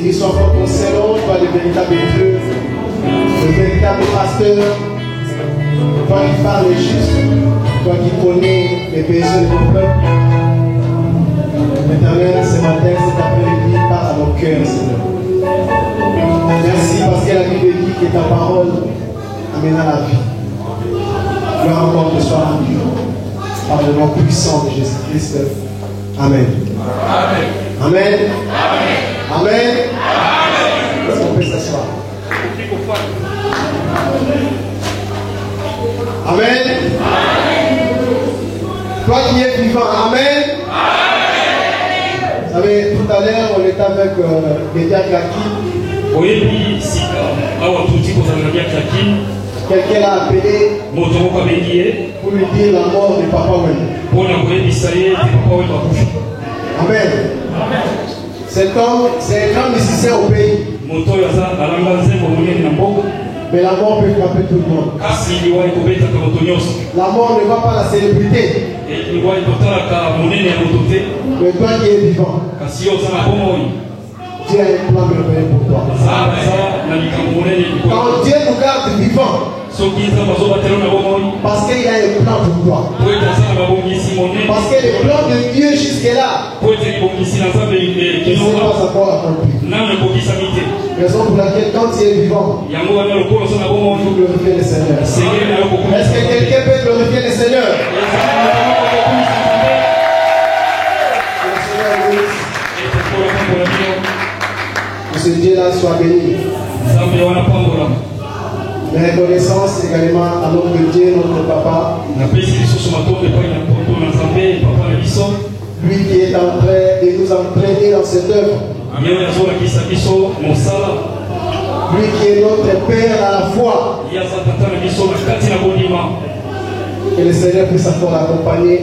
qu'ils soient comme ton Seigneur, toi le véritable Dieu, le véritable pasteur, toi qui parles juste, toi qui connais les besoins de ton peuple. Éternel, ce matin, cet après-midi, parle à nos cœurs, Seigneur. Merci parce que la Bible dit que ta parole amène à la vie. Gloire encore te soit rendue par le nom puissant de Jésus-Christ. Amen. Amen. Amen. Amen. Est-ce qu'on peut s'asseoir? Amen. Toi qui es vivant, Amen. Vous savez, tout à l'heure, on était avec Média Kaki. Quelqu'un l'a appelé pour lui dire la mort de Papa Wendé. Amen. Cet homme, c'est un grand musicien au pays. Mais la mort peut frapper tout le monde. La mort ne va pas la célébrité. Mais toi qui es vivant, Dieu a un plan merveilleux pour toi. Quand Dieu nous garde vivants, parce qu'il a un plan pour toi. Parce que le plan de Dieu jusque-là ne s'est pas encore accompli. Raison pour laquelle quand tu es vivant, il faut glorifier le Seigneur. Est-ce que quelqu'un peut glorifier le Seigneur? Que ce Dieu-là soit béni. Mais reconnaissance également à notre Dieu, notre Papa. Lui qui est en train de nous entraîner dans cette œuvre. Lui qui est notre Père à la fois. Que le Seigneur puisse encore l'accompagner.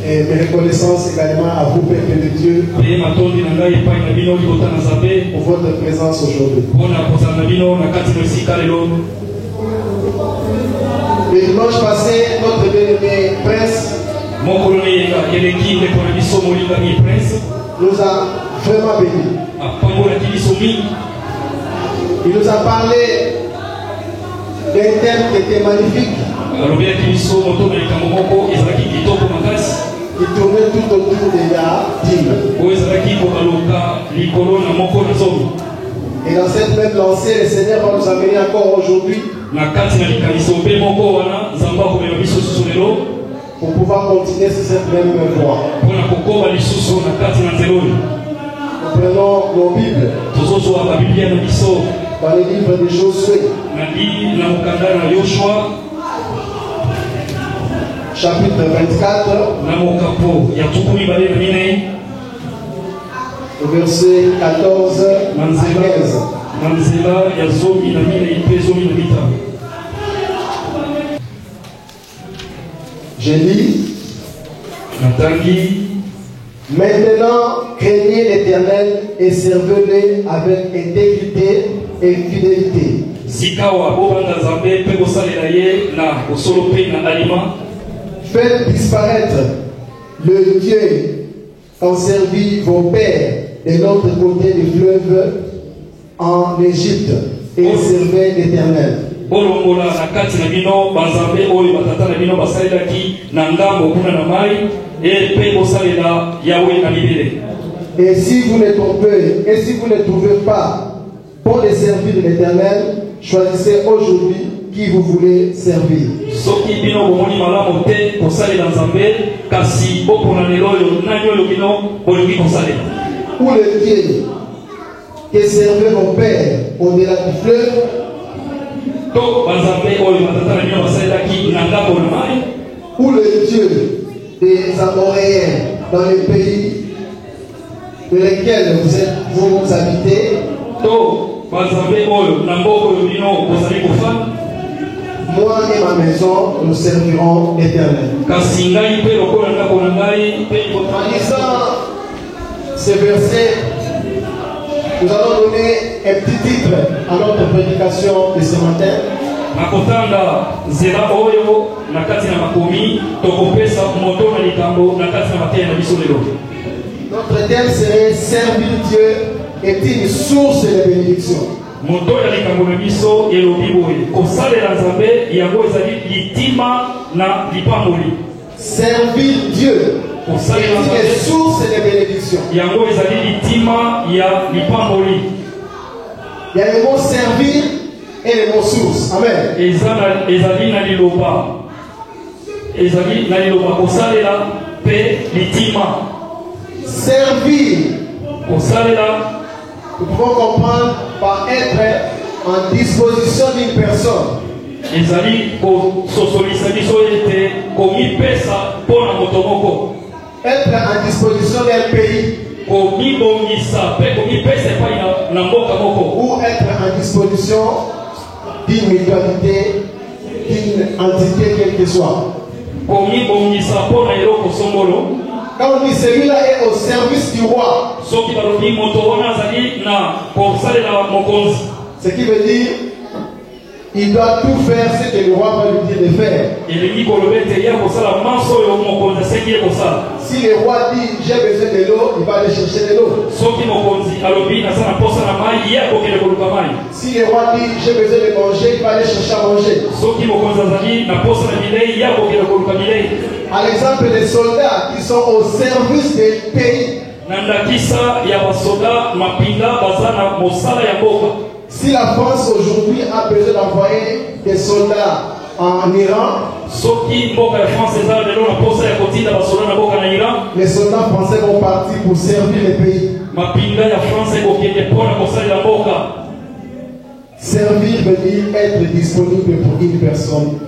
Et mes reconnaissances également à vous, Père de Dieu, pour votre présence aujourd'hui. Le dimanche passé, notre bien-aimé Prince nous a vraiment bénis. Il nous a parlé d'un thème qui était magnifique. Il tournait tout autour de la dîme. Et dans cette même lancée, le Seigneur va nous amener encore aujourd'hui pour pouvoir continuer sur cette même voie. Nous prenons nos Bibles dans les livres de Josué. Chapitre 24, verset 14 à 15. J'ai dit, maintenant craignez l'Éternel et servez-le avec intégrité et fidélité. Faites disparaître le Dieu qu'ont servi vos pères de l'autre côté du fleuve en Égypte et servez l'Éternel. Et si vous ne trouvez pas bon de servir l'Éternel, choisissez aujourd'hui qui vous voulez servir. Ou le Dieu que servait mon père au-delà du fleuve, ou le Dieu des Amoréens dans les pays de lesquels vous habitez, moi et ma maison, nous servirons l'Éternel. En lisant ce verset, nous allons donner un petit titre à notre prédication de ce matin. Notre thème serait servir Dieu est une source de bénédiction. Moto ya likambo na biso elobi boye kosalela nzambe yango ezali litima na lipamboli. Servir Dieu est une source de bénédiction. Yango ezali litima ya lipamboli. Il y a le mot servir et le mot source. Amen. Ezali na liloba. Ezali na liloba kosalela pe litima. Servir. Kosalela. Nous pouvons comprendre par être en disposition d'une personne. Ezali ko sosolisa biso ete komi pesa pona moto moko. Être en disposition d'un pays. Komi bongisa pe komi pesa pa na mboka moko. Ou être en disposition d'une mutualité, d'une entité quelle que soit. Komi bongisa pona eloko songolo. Quand on dit celui-là est au service du roi, ce qui veut dire il doit tout faire ce que le roi va lui dire de faire. Si le roi dit j'ai besoin de l'eau, il va aller chercher de l'eau. Si le roi dit j'ai besoin de manger, il va aller chercher à manger. À l'exemple des soldats qui sont au service des pays. Si la France aujourd'hui a besoin d'envoyer des soldats en Iran, les soldats français vont partir pour servir les pays. Servir veut dire être disponible pour une personne.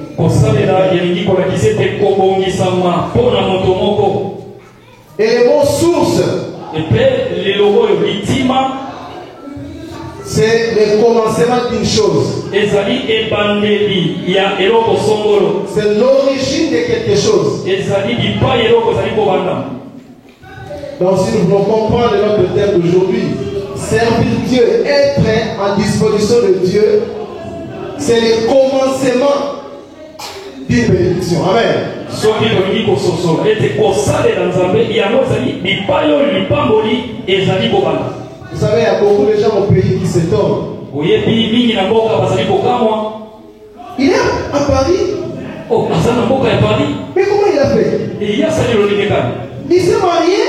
Et les mots source, c'est le commencement d'une chose. C'est l'origine de quelque chose. Donc si nous voulons comprendre notre thème d'aujourd'hui, servir Dieu, être en disposition de Dieu, c'est le commencement d'une bénédiction. Amen. Vous savez, il y a beaucoup de gens au pays qui s'étonnent. Il est à Paris. Mais comment il a fait? Il s'est marié.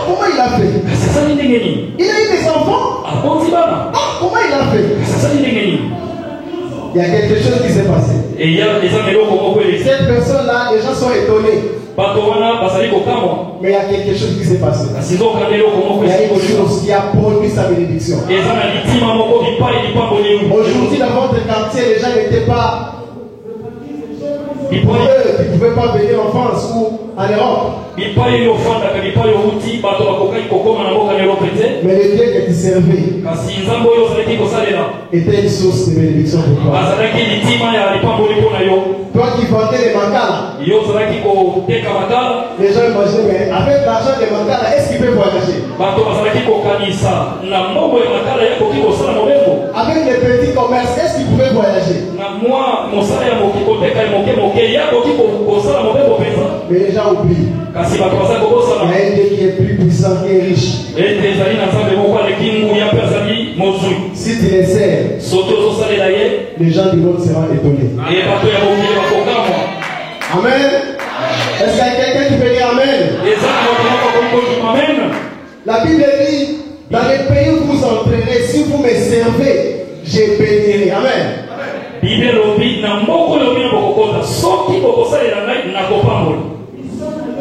Comment il a fait? Il a eu des enfants. Comment il a fait? Il y a quelque chose qui s'est passé. Cette personne-là, les gens sont étonnés. Mais il y a quelque chose qui s'est passé. Il y a une chose qui a produit sa bénédiction. Aujourd'hui, dans votre quartier, les gens n'étaient pas. Ils ne pouvaient pas venir en France ou en Europe. Mais le Dieu que tu servais était une source de bénédiction pour toi. Toi qui vendais les mangalas, les gens imaginaient, mais avec l'argent des mangalas, est-ce qu'il peut voyager? Avec les petits commerces, est-ce qu'il pouvait voyager? Mais les gens oublient. Il y a un Dieu qui est plus puissant, qui est riche. Si tu les sers, les gens du monde seront étonnés. Amen. Est-ce qu'il y a quelqu'un qui peut dire Amen? La Bible dit, dans les pays où vous entrerez, si vous me servez, je bénirai. Amen.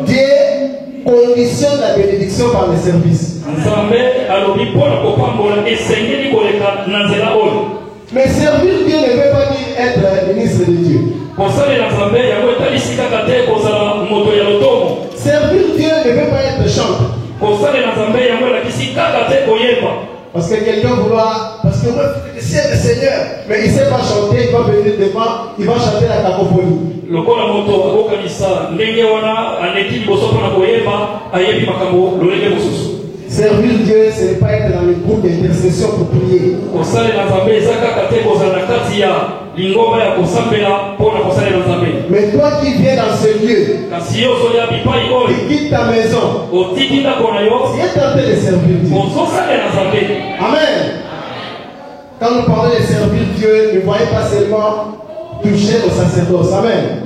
Dieu conditionne la bénédiction par le service. Mais servir Dieu ne veut pas dire être ministre de Dieu. Servir Dieu ne veut pas être chanteur. Parce que quelqu'un vouloir, parce que moi, c'est le Seigneur, mais il ne sait pas chanter, il va venir devant, il va chanter la cacophonie. Servir Dieu, ce n'est pas être dans le groupe d'intercession pour prier. Mais toi qui viens dans ce lieu, qui quitte ta maison, tu es en train de servir Dieu. Amen. Quand nous parlons de servir Dieu, ne voyez pas seulement toucher au sacerdoce. Amen.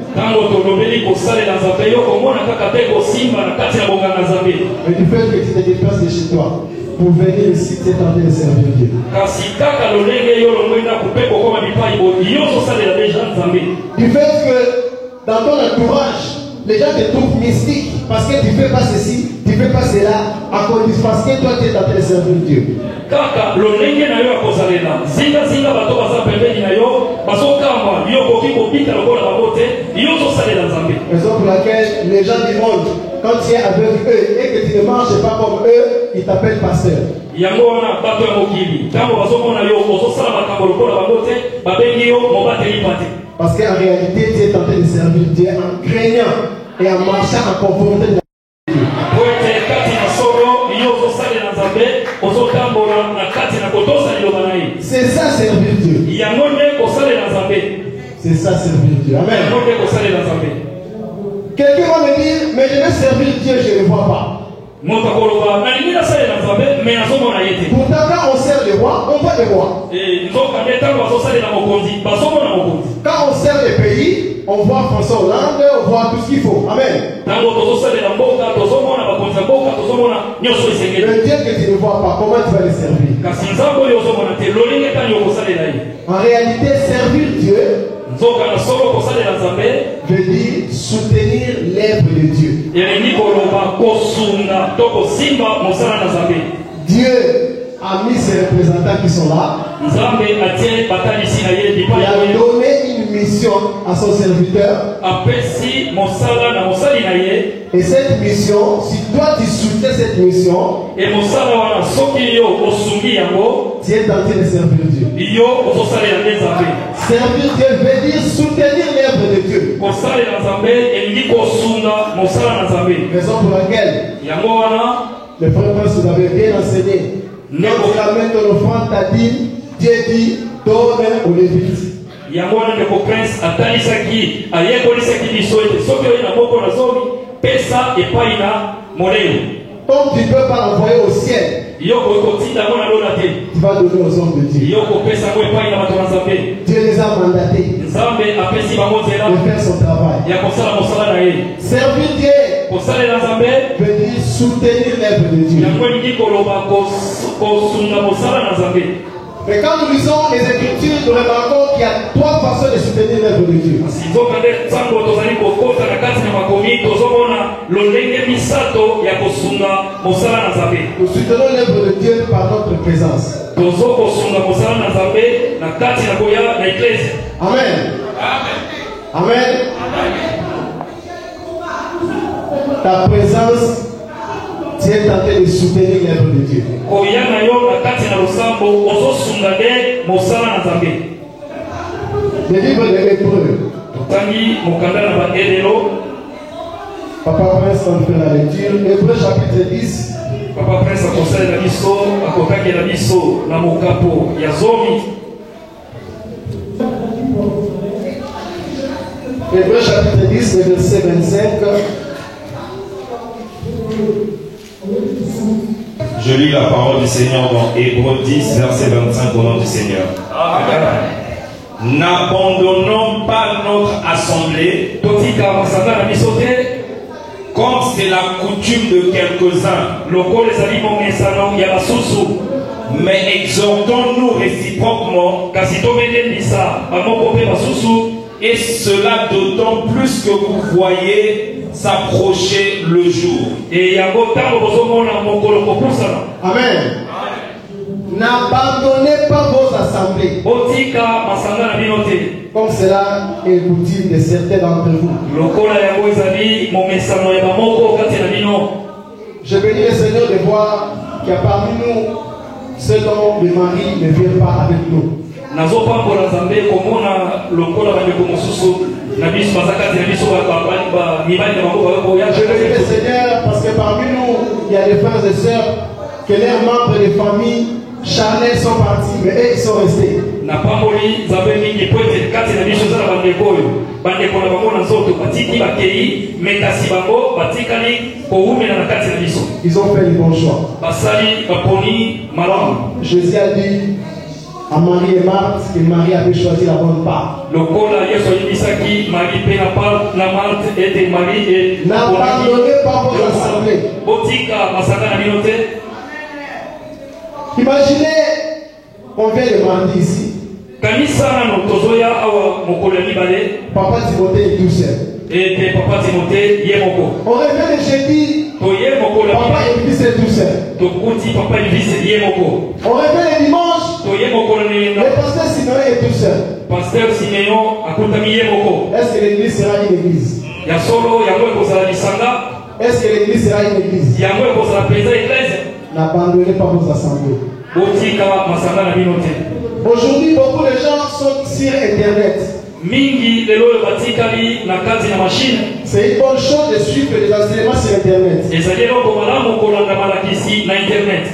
Mais du fait que tu te déplaces de chez toi pour venir ici, tu es en train de servir Dieu. Du fait que dans ton entourage, les gens te trouvent mystique parce que tu ne fais pas ceci, tu ne fais pas cela, à cause parce que toi tu es en train de servir Dieu. Raison pour laquelle les gens du monde, quand tu es avec eux et que tu ne marches pas comme eux, ils t'appellent pasteur. Parce qu'en réalité, tu es en train de servir Dieu en craignant et en marchant en conformité de la C'est ça servir Dieu. C'est ça servir Dieu. Amen. Quelqu'un va me dire, mais je vais servir Dieu, je ne le vois pas. Pourtant, quand on sert les rois, on voit les rois. Quand on sert les pays, on voit François Hollande, on voit tout ce qu'il faut. Amen. Le Dieu que tu ne vois pas, comment tu vas le servir? En réalité, servir Dieu veut dire soutenir l'œuvre de Dieu. Dieu a mis ses représentants qui sont là. Il a donné une mission à son serviteur. Et cette mission, si toi tu soutiens cette mission, tu es en train de servir Dieu. Servir Dieu veut dire soutenir l'œuvre de Dieu. Raison pour laquelle le frère Prince vous avait bien enseigné. Quand tu amènes ton offrande, t'as dit, Dieu dit, donne aux Lévites. Comme tu ne peux pas l'envoyer au ciel, tu vas donner aux hommes de Dieu. Dieu les a mandatés de faire son travail. Servir Dieu veut dire soutenir l'œuvre de Dieu. Mais quand nous lisons les Écritures, nous remarquons qu'il y a trois façons de soutenir l'œuvre de Dieu. Nous soutenons l'œuvre de Dieu par notre présence. Amen. Amen. Ta présence, tu es en train de soutenir l'œuvre de Dieu. Le livre de l'Hébreu. Papa Prince, on fait la lecture. Hébreu chapitre 10. Papa Prince a conseillé la mission, a contacté la mission, na mokapo ya zomi. Hébreu chapitre 10, le verset 25. Je lis la parole du Seigneur dans Hébreu 10, verset 25 au nom du Seigneur. Amen. N'abandonnons pas notre assemblée, comme c'est la coutume de quelques-uns, mais exhortons-nous réciproquement, et cela d'autant plus que vous voyez s'approcher le jour. Amen. N'abandonnez pas vos assemblées, comme cela est coutume de certains d'entre vous. Je bénis le Seigneur de voir qu'il y a parmi nous ceux dont le mari ne vient pas avec nous. Je bénis le Seigneur parce que parmi nous, il y a des frères et sœurs que leurs membres de famille charnels sont partis, mais eux ils sont restés. Na pamboli nzambe mingi po ete kati na biso eza na bandeko oyo bandeko na bango na nzoto batiki bakei me kasi bango batikali kowumela na kati na biso. Ils ont fait le bon choix. Basali baponi malamu. Jésus a dit à Marie et Marthe que Marie avait choisi la bonne part. Lokola Yesu ayebisaki Marie mpe na Marthe ete Marie n'abandonnez pas vos assemblées. botika masanga na bino te. Imaginez on vient le mardi ici. Kanisa nano tozoya awa mokolo ya mibale. Papa Timothée est tout seul. Ete papa Timothée ye moko. On revient le jeudi. Toye mokolo ya Papa Elvis est tout seul. tokuti papa Elvis ye moko. On revient le dimanche. Toye mokolo Le nenga. pasteur Simeon est tout seul. Pasteur Simeon akutami ye moko. Est-ce que l'église sera une église? Ya solo yango ekozala lisanga. Est-ce que l'église sera une église? Yango ekozala penza église. N'abandonnez pas vos assemblées. Botika masanga na bino te. Aujourd'hui, beaucoup de gens sont sur Internet. Mingi lelo oyo batikali na kati na mashine. C'est une bonne chose de suivre les enseignements sur Internet. Ezali eloko malamu kolanda malakisi na internet.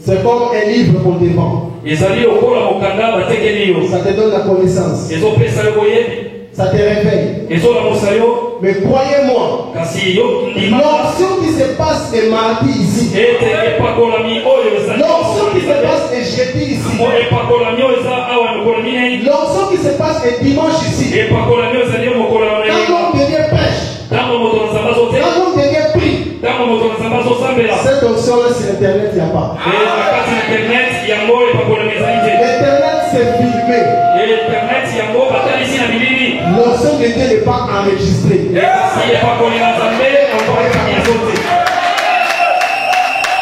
C'est comme un livre qu'on te vend. Ezali lokola mokanda batekeli yo. Ça te donne la connaissance. Ezopesa yo boyebi. Ça te réveille. Ezolamusa yo. Mais croyez-moi, Kasi yo ndima. l'onction qui se passe le mardi ici, Ete epakolami oyo ezali. l'onction qui se passe le jeudi ici, Mo epakolami oyo eza awa mokolami neni. l'onction qui se passe le dimanche ici, Epakolami oyo ezali mokolami quand neni. l'homme devient pêche, Tango moto na zamba zote. quand l'homme devient pris, Tango moto na zamba zosambela. cette onction-là sur Internet, il n'y a pas. Na kati na internet yango epakolami ezali te. Internet, c'est filmé. Internet yango batalisi na bilili. L'onction de Dieu n'est pas enregistrée. Kasi epakoli na nzambe yango ekami ya zote.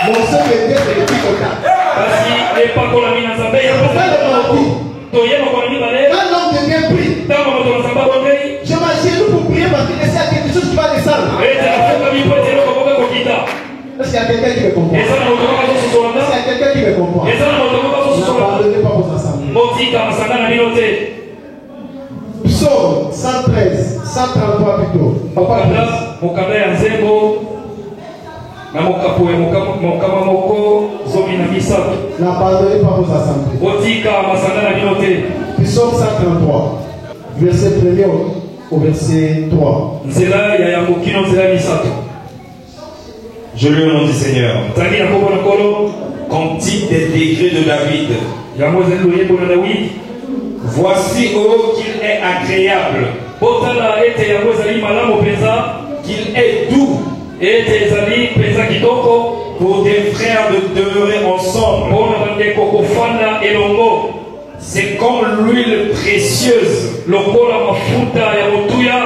L'onction de Dieu, c'est le petit contact. Kasi epakolami na nzambe yango toye mokolami mibale. Quand l'homme devient pris, Tango moto na zamba bondeli. je m'agenouille pour prier parce qu'il y a quelque chose qui va descendre. Ete nafukami po ete eloko moko ekokita. Est-ce qu'il y a quelqu'un qui me comprend? Eza na moto moko azososolanga. Est-ce qu'il y a quelqu'un qui me comprend? Eza na moto moko azososolanga. N'abandonnez pas vos assemblées. Botika masanga na bino te. Psaume 113, 133 plutôt. Mokanda ya nzembo na mokapo ya mokama moko zomi na misato. N'abandonnez pas vos assemblées. Botika masanga na bino te. Psaume 133, verset 1er au verset 3. Nzela ya yango kino nzela misato. Je le nom du Seigneur. Tangi na kombo na kolo. Cantique des décrets de David. Yango ezali loyembo na Dawidi. Voici, oh, qu'il est agréable, Botala ete yango ezali malamu penza. qu'il est doux Ete ezali penza kitoko. pour des frères de demeurer ensemble. Mpona bandeko kofanda elongo. C'est comme l'huile précieuse Lokola mafuta ya motuya.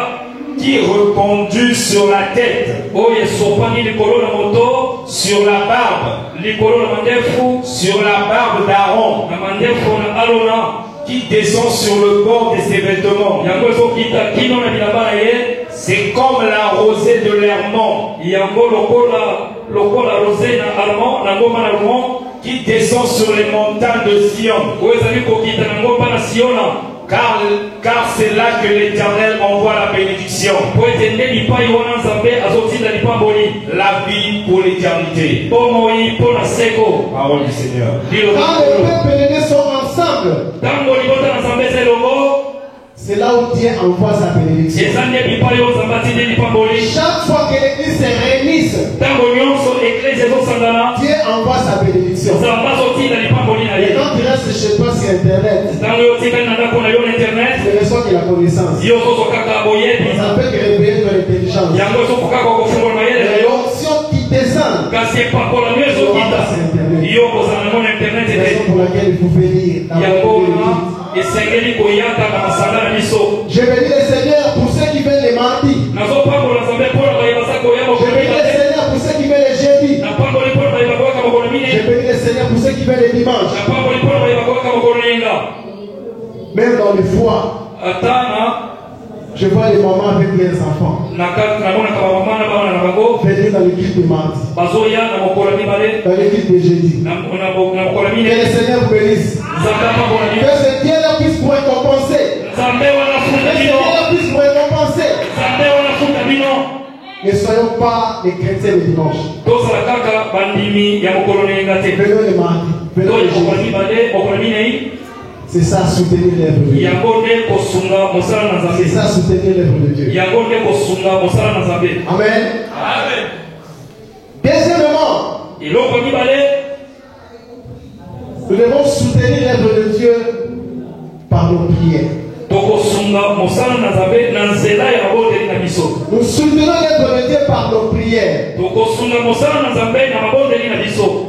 qui répandue sur la tête, Oyo esopani likolo na moto. sur la barbe, Likolo na mandefu. sur la barbe d'Aaron, Na mandefu na Arona. qui descend sur le bord de ses vêtements. Yango ezokita kino na bilamba na ye. C'est comme la rosée de l'Hermon Yango lokola rosé na Armon na ngoma na Armon. qui descend sur les montagnes de Sion. Oyo ezali kokita na ngoma na Siona. Car c'est là que l'Éternel envoie la bénédiction, Po ete nde lipai wana nzambe azotinda lipamboli. la vie pour l'éternité. Bomoi mpo na seko. Parole du Seigneur. Dilo Quand les peuples bénis sont ensemble, tango libota na nzambe eza elongo. c'est là où Dieu envoie sa bénédiction. Eza nde lipai oyo nzambe atindi lipamboli. Chaque fois que l'église se réunisse, Tango nyonso eklese ezosangana. Dieu envoie sa bénédiction. Nzambe azotinda lipamboli na Et ye. quand tu restes chez toi sur Internet, Tango yo otikali na ndako na yo na internet. tu reçois de la connaissance. Yo ozozwa kaka boyebi. Ça peut te réveiller ton intelligence. Yango ezokoka kofungola mayele na Et yo. l'onction qui descend, Kasi epakolami ezokita. Yo kozala nango na internet c'est la ete. raison pour laquelle il faut venir. Yango wana esengeli koyaka na masanga na biso. Je bénis le Seigneur pour ceux qui viennent les mardis. Nazopambola nzambe mpona bayeba za koya Je bénis le Seigneur pour ceux qui viennent les jeudis. napamboli mpona bayeba koyaka mokolo Je mine. bénis le Seigneur pour ceux qui viennent les dimanches. Napamboli mpona bayeba koyaka mokolo yenga. Même dans les foies, Ata je vois les mamans avec leurs enfants namonaka bamama na bana na bango venir dans l'église de mardi, bazoya na mokolo mibale dans l'église de jeudi. na mokolo Que mine. le Seigneur vous bénisse. Nzambe apambola Que bino. ce Dieu-là puisse vous récompenser. Nzambe wana Que futa ce bino. Dieu-là puisse vous récompenser. Nzambe wana futa bino. Ne soyons pas les chrétiens du dimanche. tozala kaka bandimi ya mokolo na yenga te. Venons le mardi. Venons Toyo le mokolo jeudi. mibale mokolo minei C'est ça, soutenir l'œuvre de Dieu. yango nde kosunga mosala na C'est nzambe. ça, soutenir l'œuvre de Dieu. yango nde kosunga mosala na nzambe. Amen. Amen. Deuxièmement, eloko mibale nous devons soutenir l'œuvre de Dieu par nos prières. tokosunga mosala na nzambe na nzela ya mabondeli na biso. Nous soutenons l'œuvre de Dieu par nos prières. tokosunga mosala na nzambe na mabondeli na biso.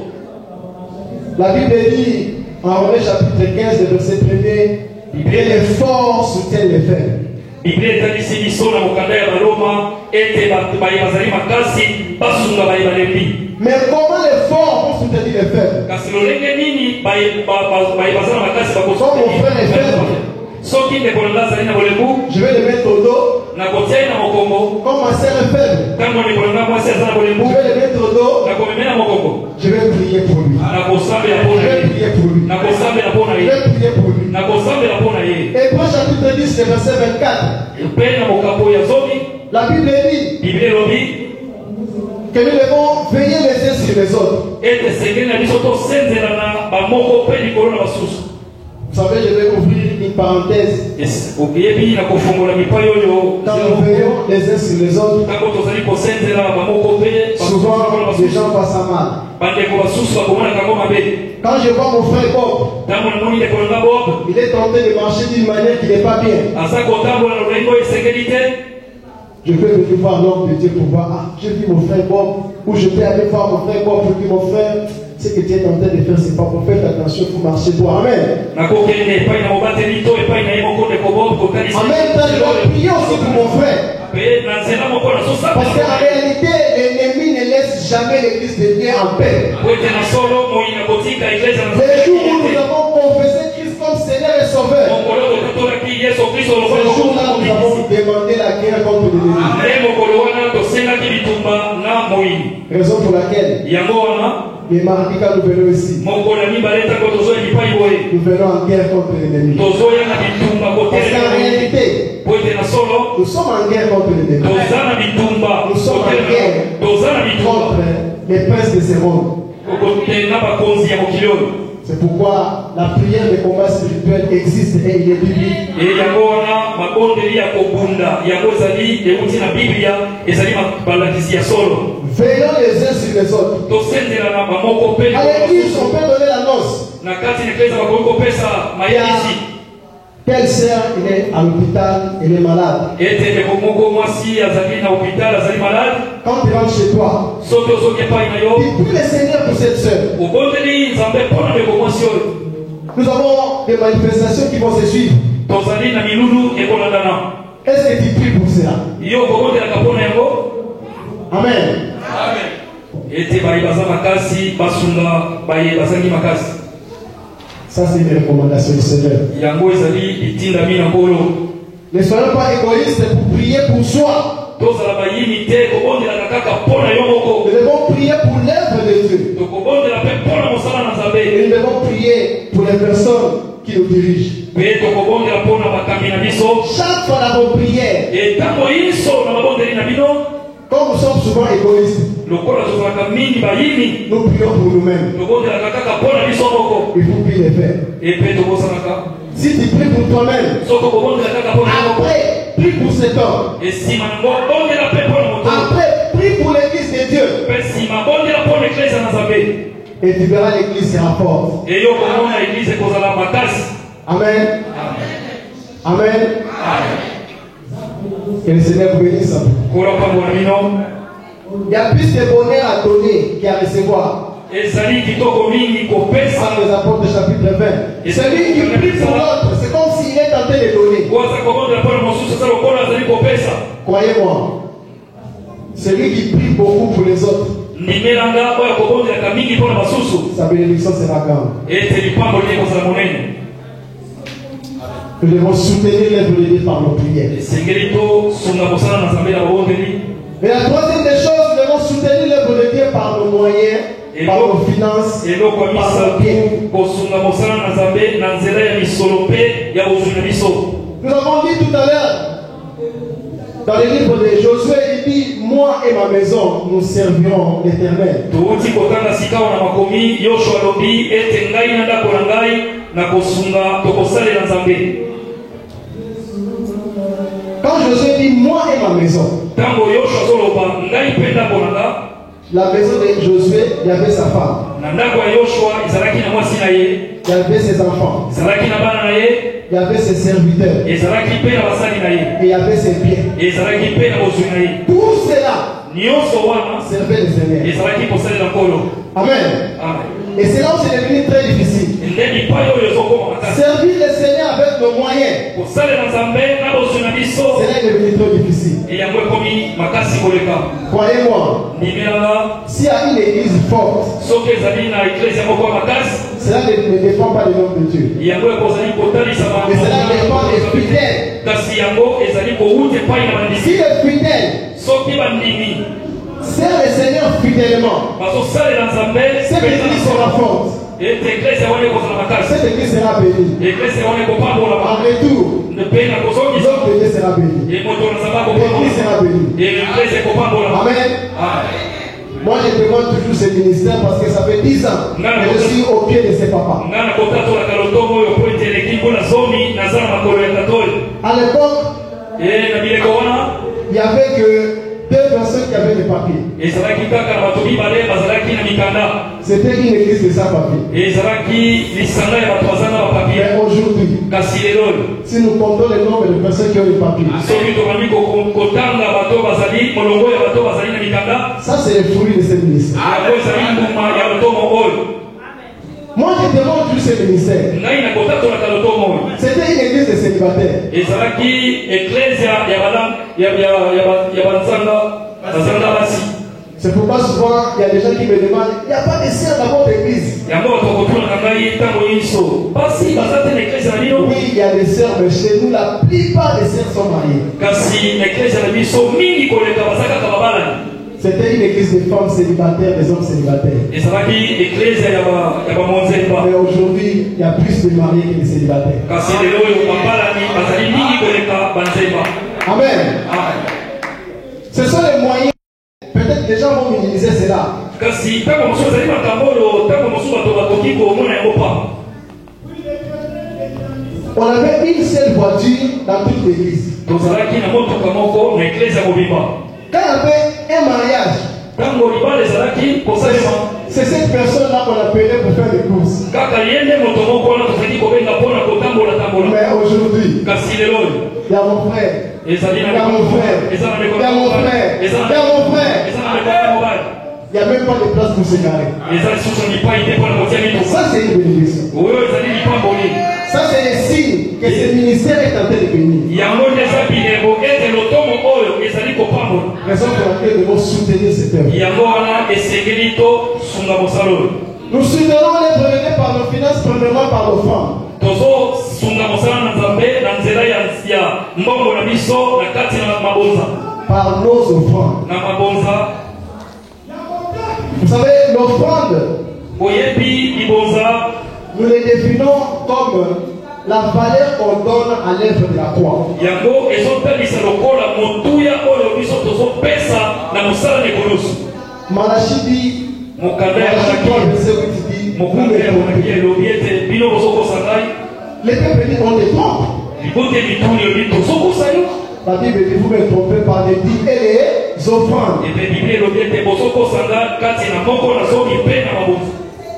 La Bible dit en Romains chapitre 15, verset 1er, que les forts soutiennent les faibles. biblia etalisi biso na mokanda ya baloma ete bato bazali makasi basunga baye balembi. Mais comment les forts vont soutenir les faibles? kasi lolenge nini baye baza na makasi Comme mon frère est faible. soki ndeko na nga azali na bolembu Je vais le mettre au dos. nakotia ye na mokongo. Comme ma sœur est faible, ntango ndeko na nga mwasi aza na je bolembu vais le mettre au dos. nakomemela mokongo. Je vais prier pour lui. nakosambela Je mpona vais ye prier pour lui. nakosambela mpona Je ye vais prier pour lui. nakosambela mpona ye. Hébreux chapitre 10, verset 24. mpe na mokambo ya zomi La Bible dit biblia elobi que nous devons veiller les uns sur les autres. ete sengeli na biso tosenzelana bamoko mpe likolo na basusu. Vous savez, je vais ouvrir une parenthèse. oyebi na kofongola mipai oyo Quand nous veillons les uns sur les autres, ntango tozali kosenzela bamoko mpe souvent les gens passent à mal. bandeko basusu bakomonaka yango mabe. Quand je vois mon frère Bob, ntango namoni ndeko na nga bob il est tenté de marcher d'une manière qui n'est pas bien. aza kotambola na lolengo esengeli te, Je peux venir voir l'homme de Dieu pour voir, ah, j'ai vu mon frère Bob, ou je peux aller voir mon frère Bob pour dire, mon frère, ce que tu es en train de faire, c'est pas pour faire attention, il faut marcher droit. Amen. nakokende epai na mobateli to epai na ye moko ndeko bob kotalisa En même temps, je dois prier aussi pour mon frère. mpe na nzela moko Parce qu'en nazosambela réalité, l'ennemi ne laisse jamais l'église de Dieu en paix. po ete na solo moi nakotika eglise na Le jour où nous avons confessé Christ comme Seigneur et Sauveur, mokolo tokatolaki yesu kristo ce lokola jour-là, nous avons demandé la guerre contre l'ennemi. nde mokolo wana tosengaki bitumba na moyini. Raison pour laquelle, yango wana les mardis, quand nous venons ici, mokolo ya mibale ntango tozoya lipai boye nous venons en guerre contre l'ennemi. tozoya na bitumba Parce qu'en kotelema réalité, po ete na solo nous sommes en guerre contre l'ennemi. toza na bitumba Nous sommes en guerre toza na bitumba contre les princes de ce monde. na bakonzi ya mokili oyo. C'est pourquoi la prière de combat spirituel existe et il est biblique. e yango wana mabondeli ya kobunda yango ezali euti na biblia ezali balakisi ya solo. Veillons les uns sur les autres. tosenzelana bamoko mpe À l'église, on peut donner l'annonce. na kati na eklesa bakoki kopesa mayebisi Telle sœur, il est à l'hôpital, elle est malade. ete ndeko moko mwasi azali na hopital azali malade. Quand tu rentres chez toi, soki ozoki epai na yo dis prie le Seigneur pour cette sœur. obondeli nzambe mpona ndeko mwasi oyo. Nous avons des manifestations qui vont se suivre. tozali na milulu ekolandana. Est-ce que tu pries pour cela? yo okobondelaka mpona yango. Amen. ete baye baza makasi basunga baye bazangi makasi. Ça, c'est une recommandation du Seigneur. yango ezali bitindami na nkolo. Ne soyons pas égoïstes pour prier pour soi. tozala bayini te kobondelaka kaka mpona yo moko. Nous devons prier pour l'œuvre de Dieu. tokobondela mpe mpona mosala na nzambe. Et nous devons prier pour les personnes qui nous dirigent. mpe tokobondela mpona bakambi na biso. Chaque fois dans vos prières, ntango nyonso na mabondeli na bino comme nous sommes souvent égoïstes, lokola tozalaka mingi bayini nous prions pour nous-mêmes. tobondelaka kaka mpona biso moko. Il faut prier les faire. epe tokosanaka Si tu pries pour toi-même, soki okobondela kaka mpona yo moko. après, prie pour cet homme. esima nango bondela mpe mpona moto. Après, prie pour l'église de Dieu. mpe nsima bondela mpona eklesa na nzambe. Et tu verras l'église sera forte. eyo komona eglize ekozala makasi. Amen. Amen. Que le Seigneur vous bénisse. kola pambola bino Il y a plus de bonheur à donner qu'à recevoir. ezali kitoko mingi kopesa. Actes des Apôtres chapitre 20. Celui qui prie pour l'autre, c'est comme s'il est en train de donner. koza kobondela mpona mosusu eza lokola azali kopesa. Croyez-moi. Celui qui prie beaucoup pour les autres, ndimelanga oyo kobondelaka mingi mpona basusu sa bénédiction sera grande. ete lipambo lie kozala monene. Nous devons soutenir l'œuvre de Dieu par nos prières. esengeli tosunga kosala na nzambe na babondeli. Et la troisième des choses, nous devons soutenir l'œuvre de Dieu par nos moyens, par nos finances, eloko ya par nos biens. misato kosunga mosala na nzambe na nzela ya misolo mpe ya bozwi na biso. Nous avons dit tout à l'heure, Dans le livre de Josué, il dit, moi et ma maison, nous servirons l'Éternel. Tuuti kotanga sikao na makomi Yoshua lobi ete ngai na ndako na ngai na kosunga tokosalela Nzambe. Quand Josué dit, moi et ma maison, Tango Yoshua zoloba ngai pe ndako na nga, la maison de Josué, il y avait sa femme, na ndako ya Yoshua ezalaki na mwasi na ye, il y avait ses enfants, ezalaki na bana na ye, il y avait ses serviteurs, ezalaki pe na basali na ye, et il y avait ses biens. ezalaki pe na bozwi na ye. Tout cela Nyonso wana servait le Seigneur. ezalaki kosalela nkolo. Amen. Amen. Et c'est là où c'est devenu très difficile. Nde bipai oyo ezokoma makasi. Servir le Seigneur avec nos moyens, Kosalela Nzambe na bozwi na biso c'est là qu'il est devenu trop difficile. eyango ekomi makasi koleka. Croyez-moi, Ndimelanga s'il y a une église forte, soki ezali na eklezia moko ya makasi, cela ne dépend pas du nom de Dieu. yango ekozali kotalisa Mais cela dépend des fidèles. kasi yango ezali kowuta epai na bandimi. Si les fidèles Soki bandimi servent le Seigneur fidèlement, bazosalela Nzambe cette église sera forte. ete eklezia wana ekozala makasi, Cette église sera bénie. eklezia wana ekopambolama En retour, mpe na kozongisa l'homme de Dieu sera béni. moto na Nzambe L'église akopambola sera bénie. eklezia ekopambolama. Amen. Moi, je demande toujours ce ministère parce que ça fait 10 ans que je suis au pied de ses papas. nga na kotatolaka lotomo oyo po ete eleki mpona zomi naza na makolo ya katoli. À l'époque, Na bileko wana il n'y avait que 2 personnes qui avaient des papiers. ezalaki kaka na bato mibale bazalaki na mikanda. C'était une église de sans papiers. ezalaki lisanga ya bato baza na bapapie. Mais aujourd'hui, Kasi lelo si nous comptons le nombre de personnes qui ont des papiers, soki tokandi kotanga bato bazali molongo ya bato bazali na mikanda, ça c'est le fruit de ce ministère. yango ezali mbuma ya lotomo oyo. Moi, je demande juste ce ministère. Ngai na kotatolaka lotomo oyo C'était une église de célibataires. ezalaki eklezia ya banzanga basi. C'est pourquoi souvent il y a des gens qui me demandent, il n'y a pas de sœurs dans votre église. yango bato bakotunaka ngai ntango nyonso basi baza te na eklezia na bino. Oui, il y a des sœurs, mais chez nous, la plupart des sœurs sont mariées. Kasi na eklezia na biso mingi koleka baza kaka babalani. C'était une église de femmes célibataires, des hommes célibataires. ezalaki eklezia ya bamonzemba. Mais aujourd'hui, il y a plus de mariés que de célibataires. Kasi lelo oyo babalani bazali mingi koleka banzemba. Amen. Ce sont les moyens. Peut-être les gens vont minimiser cela. Kasi ntango mosusu ezali makambo oyo ntango mosusu bato bakoki komona yango pa. On avait une seule voiture dans toute l'église. tozalaki na motuka moko na eklezia mobimba. Quand il y avait un mariage, ntango libala ezalaki kosalema c'est cette personne-là qu'on appelait pour faire des courses. kaka ye nde moto moko wana tozalaki kobenga mpona kotambola. Mais aujourd'hui, Kasi lelo oyo il y a mon frère, ezali na il y a mon frère, eza na il y a mon frère, il y a mon frère. mobali Il n'y a même pas de place pour se garer. eza lisusu na lipai te mpona kotia mituka. Ça, c'est une bénédiction. oyo ezali lipamboli. Ça, c'est le signe que ce ministère est en train de venir. yango nde eza bilembo ete lotomo oyo ezali kopambola. Raison pour laquelle nous devons soutenir cette œuvre. yango wana esengeli tosunga mosala oyo. Nous soutenons les premiers par nos finances, premièrement par nos femmes. tozosunga mosala na Nzambe na nzela ya mbongo na biso na kati na mabonza. Par nos offrandes. Na mabonza Vous savez, l'offrande, boyebi libonza nous les définissons comme la valeur qu'on donne à l'œuvre de la croix. yango ezotalisa lokola motuya oyo biso tozopesa na mosala nekolusu. Malachie dit, mokanda ya Malachie 3, monaki verset 8 dit, mokanda ya monaki elobi ete bino bozokosa ngai. les peuples disent, on les trompe. libote mituni elobi tozokosa yo. La Bible dit, vous me trompez par les dîmes et les offrandes. epe biblia elobi ete bozokosa nga kati na moko na zomi mpe na mabonza.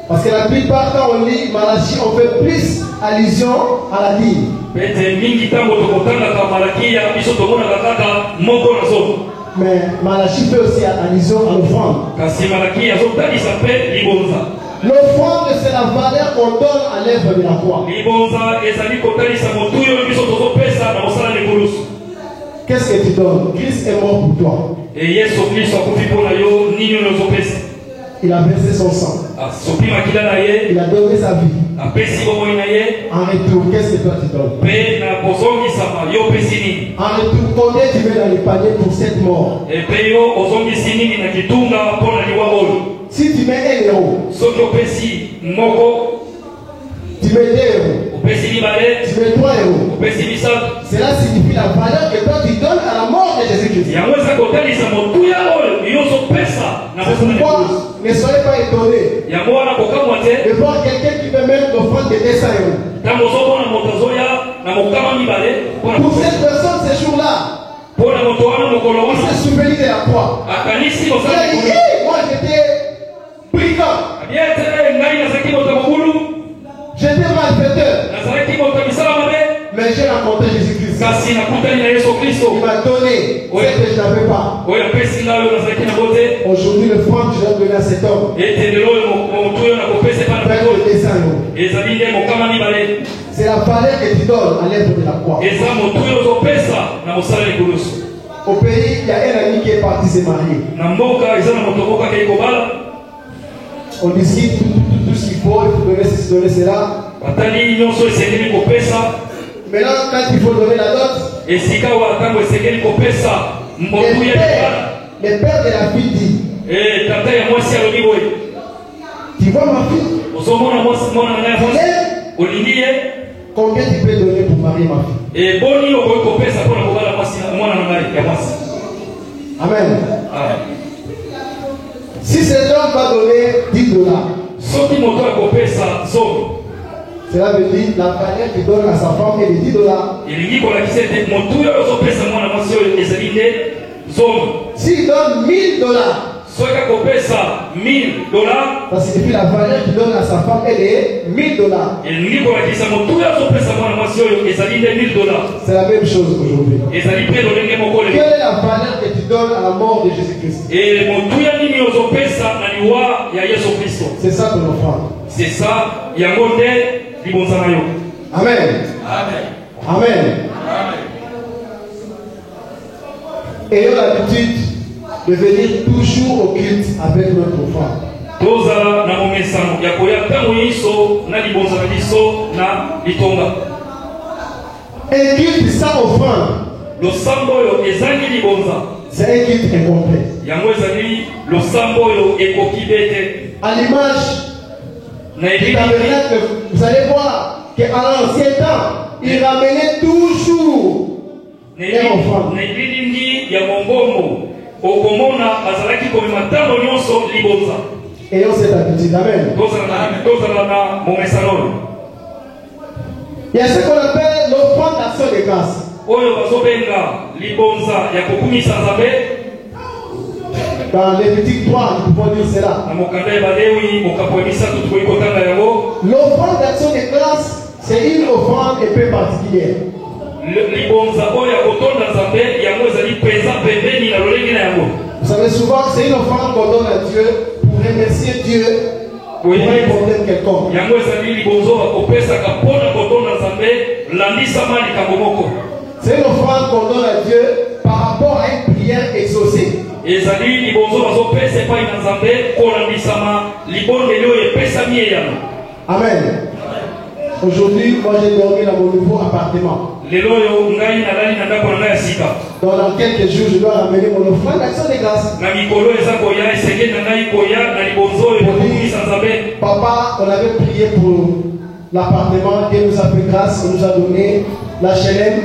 Parce que la plupart, quand on lit Malachie, on fait plus allusion à la dîme. ete mingi ntango tokotangaka malakia biso tomonaka kaka moko na zomi. Mais Malachie fait aussi allusion à l'offrande. kasi malakia azotalisa mpe libonza. L'offrande, c'est la valeur qu'on donne à l'œuvre de la croix. libonza ezali kotalisa motuya oyo biso tozopesa na mosala nekolusu. Qu'est-ce que tu donnes? Christ est mort pour toi. e yesu kristo akufi mpo na yo nini oyo ozopesa. Il a versé son sang. asopi makila na ye Il a donné sa vie. apesi bomoi na ye En retour, qu'est-ce que toi tu donnes? mpe na kozongisama yo opesi nini. En retour, combien tu mets dans le panier pour cette mort? epe yo ozongisi nini na kitunga mpo na liwa oyo. Si tu mets 1 euro, soki opesi moko tu mets 2 euros, opesi opesi mibale, tu mets 3 euros. opesi misato. Cela signifie la valeur que toi tu donnes à la mort de Jésus-Christ. Yango eza kotalisa motuya oyo yozopesa na C'est mosala pourquoi likolo. ne soyez pas étonnés Yango wana kokamwa te, de voir quelqu'un qui peut même t'offrir de 200 euros. ntango ozomona moto azoya na mokama mibale mpona Pour cette personne, ce jour-là, mpona moto wana mokolo il wana s'est souvenu de la croix. akanisi Il mosala a dit, likolo. hey, moi j'étais brigand, abiete ngai nazalaki moto ya mokulu, j'étais malfaiteur, nazalaki moto ya misala mabe, mais j'ai rencontré Jésus-Christ. kasi nakutani na yesu kristo Il m'a donné Oui. ce que je n'avais pas. oyo apesi ngai oyo nazalaki nango te. Aujourd'hui, le franc que je dois donner à cet homme, ete lelo oyo motu oyo nakopesa epai na près moto de 200 euros. ezali nde mokama mibale, C'est la valeur que tu donnes à l'œuvre de la croix. eza motu oyo ozopesa na mosala likulusu. Au pays, il y a un ami qui est parti se marier. Na mboka eza na moto moko akei kobala, On discute tout ce qu'il faut, il faut donner ceci, donner cela. batali nyonso esengeli kopesa. Maintenant, quand il faut donner la dot, esika wa ntango esengeli kopesa motu le ya libala, père de la fille dit, tata ya mwasi alobi boye, tu vois ma fille, ozomona mwana na ngai ya mwasi olingi ye, combien tu peux donner pour marier ma fille? eboni okoki kopesa mpona kobala mwana na ngai ya mwasi. Amen. Ah. Si cet homme va donner 10 dollars, soki moto akopesa zomi, cela veut dire la valeur qu'il donne à sa femme est de 10 dollars. elingi kolakisa ete motu oyo ozopesa mwana mwasi oyo ezali nde zomi. S'il donne 1000 dollars, soki akopesa $1000, ça signifie la valeur qu'il donne à sa femme est de 1000 dollars. elingi kolakisa motu oyo azopesa mwana mwasi oyo ezali nde $1000. C'est la même chose aujourd'hui. ezali mpe lolenge moko lelo. Quelle est la valeur que tu donnes à la mort de Jésus-Christ? motuya nini ozopesa na liwa ya yesu kristo? C'est ça ton offrande. c'est ça yango nde libonza na yo. Amen. Amen. Amen. Ayons l'habitude de venir toujours au culte avec notre offrande. tozala na momesano ya koya ntango nyonso na libonza na biso na litonga. Un culte sans offrande, losambo oyo ezangi libonza, c'est un culte incomplet. yango ezali losambo oyo ekoki bete. À l'image na du elili tabernacle, vous allez voir qu'à l'ancien temps, il ramenait toujours na elili ya mongongo okomona azalaki komema ntango nyonso libonza. ayons cette habitude. Amen. tozala na momesano oyo. Il y a ce qu'on appelle l'offrande d'action de grâce. oyo bazobenga libonza ya kokumisa nzambe. Dans Lévitique 3, nous pouvons dire cela. na mokanda ya balewi mokapo ya misato tokoki kotanga yango. L'offrande d'action de grâce, c'est une offrande un peu particulière. libonza oyo ya kotonda nzambe yango ezali mpenza pembeni na lolenge na yango. Vous savez souvent, c'est une offrande qu'on donne à Dieu pour remercier Dieu pour un problème quelconque. yango ezali libonzo bakopesaka mpona kotonda nzambe landisama likambo moko. C'est une offrande qu'on donne à Dieu par rapport à une prière exaucée. ezali libonzo bazopesa epai na nzambe kolandisama libondeli oyo epesami eyano. Amen. Aujourd'hui, moi j'ai dormi dans mon nouveau appartement. lelo oyo ngai nalali na ndako na ngai ya sika. Donc dans quelques jours, je dois ramener mon offrande d'action de grâce. na mikolo eza koya esengeli na ngai koya na libonzo oyo ekokumisa nzambe. Papa, on avait prié pour l'appartement. Dieu nous a fait grâce, on nous a donné la HLM.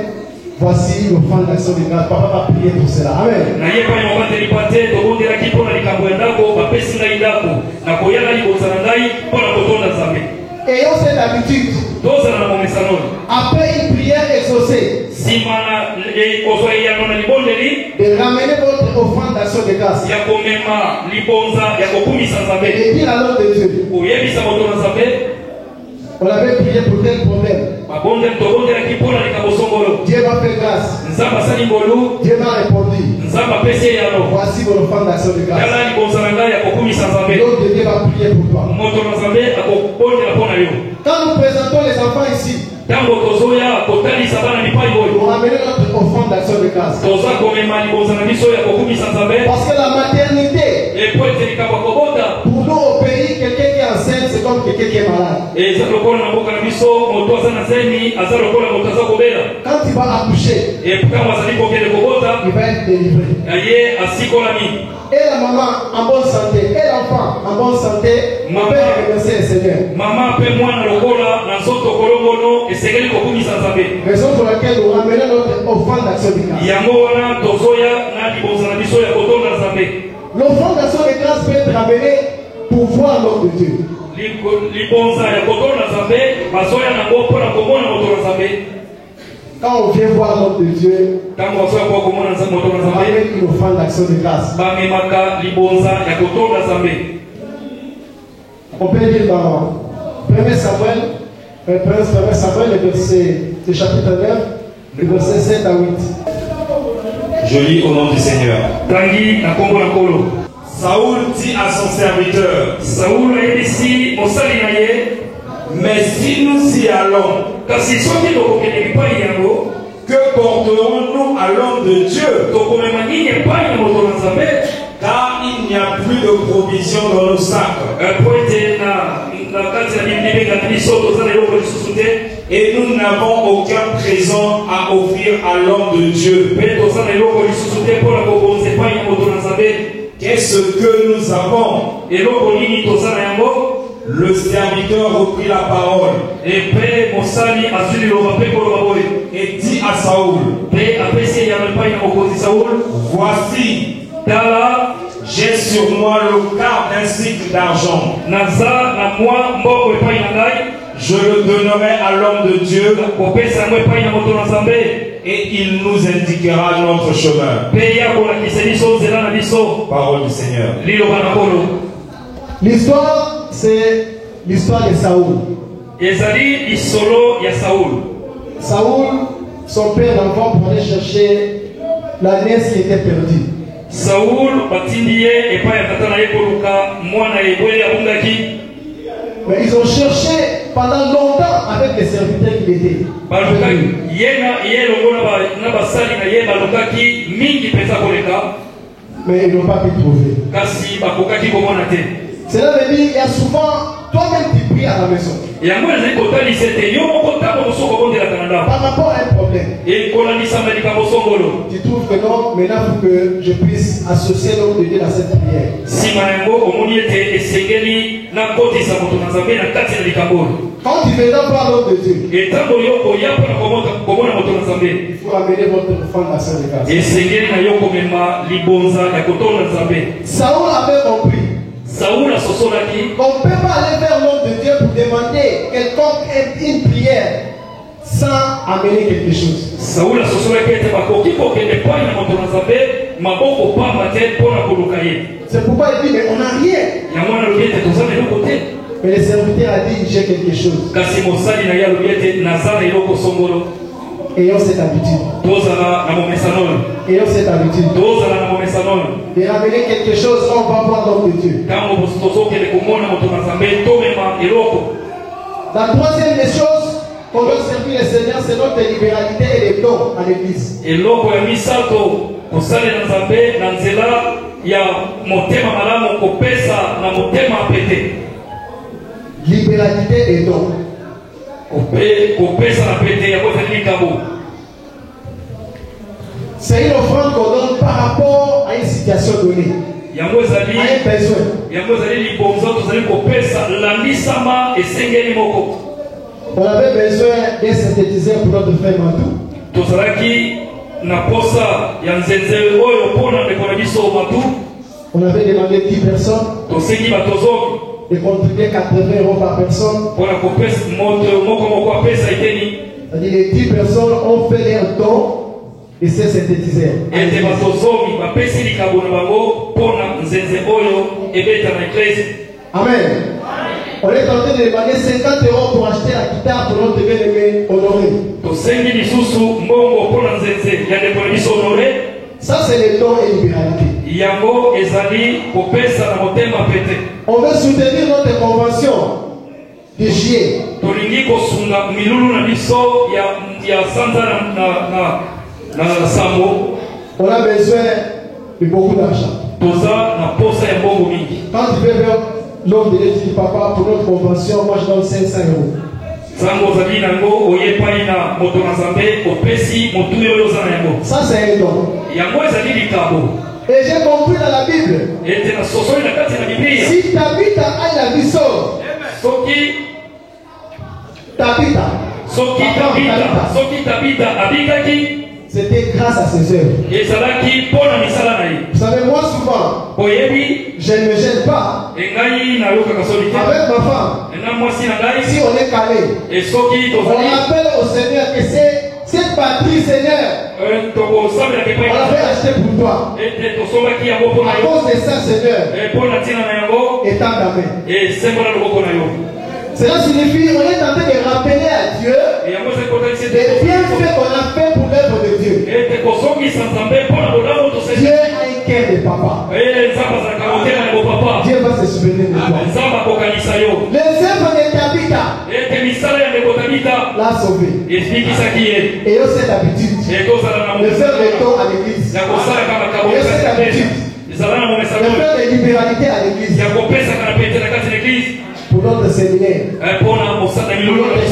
Voici l'offrande d'action de grâce. Papa va prier pour cela. Amen. na ye epai mobateli pa te tobondelaki mpo na likambo ya ndako bapesi ngai ndako na koya na libonza na ngai mpo na kotonda nzambe. Ayons cette habitude. tozala na momesano oyo. Après une prière exaucée, nsima na kozwa eyano na libondeli de ramener votre offrande d'action de grâce. ya komema libonza ya kokumisa nzambe. Et de dire à l'homme de Dieu, koyebisa moto na nzambe on avait prié pour tel problème. tobondelaki mpo na likambo songolo. Dieu m'a fait grâce. nzambe asali ngolu, Dieu m'a répondu. nzambe apesi eyano. Voici mon offrande d'action de grâce. yala libonza na ngai ya kokumisa nzambe. L'homme de Dieu va prier pour toi. moto na nzambe akobondela mpo na yo. Quand nous présentons les enfants ici, ntango tozoya kotalisa bana mipai nous oyo ramenons notre offrande d'action de grâce. toza komema libonza na biso ya kokumisa nzambe. Parce que la maternité, epo ete likambo akobota pour nous au pays, quelqu'un qui est enceinte, c'est comme quelqu'un qui est malade. eza lokola na mboka na biso moto aza na zemi aza lokola moto aza kobela. Quand il va accoucher, ntango azali kokende kobota il va être délivré. ye asikolami. Et la maman en bonne santé, et l'enfant en bonne santé, on peut remercier le Seigneur. mama mpe mwana lokola na nzoto kolongono d'action de grâce. yango wana tozoya na libonza na biso ya kotonda nzambe. L'offrande d'action de grâce peut être amenée pour voir l'homme de Dieu. Libonza ya kotonda nzambe bazoya nango mpona komona moto na nzambe. Quand on vient voir l'homme de Dieu, ntango bazoya kwa komona moto na on nzambe amène une offrande d'action de grâce. bamemaka libonza ya kotonda nzambe. On peut lire dans 1 Samuel, le chapitre 9, le verset 7 à 8. Je lis au nom du Seigneur. Tangi na kombo na kolo. Saoul dit à son serviteur, Saul ayebisi mosali na ye, mais si nous y allons, kasi soki tokokende epai yango, que porterons-nous à l'homme de Dieu? tokomema nini epai na moto na nzambe? Car il n'y a plus de provision dans nos sacs. Po ete na kati na bibengaka biso toza na eloko lisusu te, Et nous n'avons aucun présent à offrir à l'homme de Dieu. mpe toza na eloko lisusu te mpona kobonza epai na moto na nzambe. Qu'est-ce que nous avons? Eloko nini toza na yango? Le serviteur reprit la parole Epe mosali azwi liloba mpe koloba boye, et dit à Saoul, mpe apesi eyano epai na mokonzi Saul, voici, tala j'ai sur moi le quart d'un cycle d'argent. naza na mwa mbongo epai na ngai, Je le donnerai à l'homme de Dieu kopesa yango epai na moto na nzambe, et il nous indiquera notre chemin. mpe ya kolakisa biso nzela na biso. Parole du Seigneur. Liloba na kolo. L'histoire, c'est l'histoire de Saoul. Ezali lisolo ya Saul. Saoul, son père d'enfant, pour aller chercher la nièce qui était perdue. Saul batindi ye epai ya tata na ye koluka mwana ebwele abungaki. Mais ils ont cherché pendant longtemps avec les serviteurs qu'il était. Balukaki ye longo na basali na ye balukaki mingi mpenza koleka, Mais ils n'ont pas pu trouver. kasi bakokaki komona te. Cela veut dire qu'il y a souvent, toi-même tu pries à la maison. Yango ezali kotalisa ete yo moko ntango mosuku obondelaka na ndako Par rapport à un problème, ekolandisama likambo songolo. tu trouves que non, maintenant il faut que je puisse associer l'homme de Dieu dans cette prière. Nsima yango omoni ete esengeli nakotisa moto na nzambe na kati na likambo oyo. Quand tu veux voir l'homme de Dieu, Etango yo koya mpona komona moto na nzambe, il faut amener votre enfant à de grâce. esengeli na yo komema libonza ya kotonda nzambe. Saoul avait compris Saul asosolaki qu'on ne peut pas aller vers l'homme de Dieu pour demander quelconque une prière sans amener quelque chose. Saul asosolaki ete bakoki kokende epai na moto na nzambe maboko pamba te mpona koluka ye. C'est pourquoi il dit, mais on n'a rien. Yango wana alobi ete toza na eloko te, Mais le serviteur a dit, j'ai quelque chose. kasi mosali na ye alobi ete naza na eloko songolo. Ayons cette habitude. Tozala na momesano oyo, Ayons cette habitude. tozala na momesano oyo. De ramener quelque chose quand on va voir l'homme de Dieu. Ntango tozokende komona moto na nzambe tomema eloko. La troisième des choses qu'on doit servir le Seigneur, c'est notre libéralité et les dons à l'église. Eloko ya misato kosalela nzambe na nzela ya motema malamu kopesa na motema apete. Libéralité et dons. Kopesa na pete ya kozali likambo. C'est une offrande qu'on donne par rapport à une situation donnée, Yango à ezali un besoin. libonzo tozali kopesa landisama esengeli moko. On avait besoin d'un synthétiseur pour notre frère Mantou. Tozalaki na posa ya nzenze oyo mpona ndeko na biso matu. On avait demandé 10 personnes Tosengi batozoki de contribuer 80 € par personne. mpona kopesa moto moko apesa eteni C'est-à-dire les 10 personnes ont fait leur don et c'est synthétiseur. ete batozoki bapesi likambo na bango mpona nzenze oyo ebeta na eglise. Amen. On est en train de demander 50 € pour acheter la guitare pour notre bien-aimé Honoré. Tosengi lisusu mbongo mpona nzenze ya ndeko na biso Honore. Ça, c'est les dons et libéralité. Yango ezali kopesa na motema pete. On veut soutenir notre convention de juillet. Tolingi kosunga milulu na biso ya sanza na sambo. On a besoin de beaucoup d'argent. Toza na posa ya mbongo mingi. Quand tu veux vers l'homme de Dieu, tu dis, papa, pour notre convention, moi je donne 500 €. Sango ozali nango oyepai na moto na nzambe opesi motuni oyo oza na yango. Ça, c'est un don. Yango ezali likambo. Et j'ai compris dans la Bible, Ete na sosoli na kati na Biblia. si Tabitha a la vie sauve, Soki Tabitha, Tabita abikaki, c'était grâce à ses œuvres. Vous savez, moi souvent, je ne me gêne pas avec ma femme. Si on est calé, on appelle au Seigneur que cette batterie, Seigneur, on l'avait acheté pour toi. À cause de ça, Seigneur, étends ta main. Cela signifie qu'on est en train de rappeler à Dieu les bienfaits qu'on a fait pour l'œuvre de Dieu. Dieu a un cœur de papa. Dieu va se souvenir de toi. Les œuvres de Tabitha l'a sauvé. Et on sait d'habitude. Le faire des temps à l'église. Et on sait d'habitude. Le faire des libéralités à l'église. Pour notre séminaire, pour notre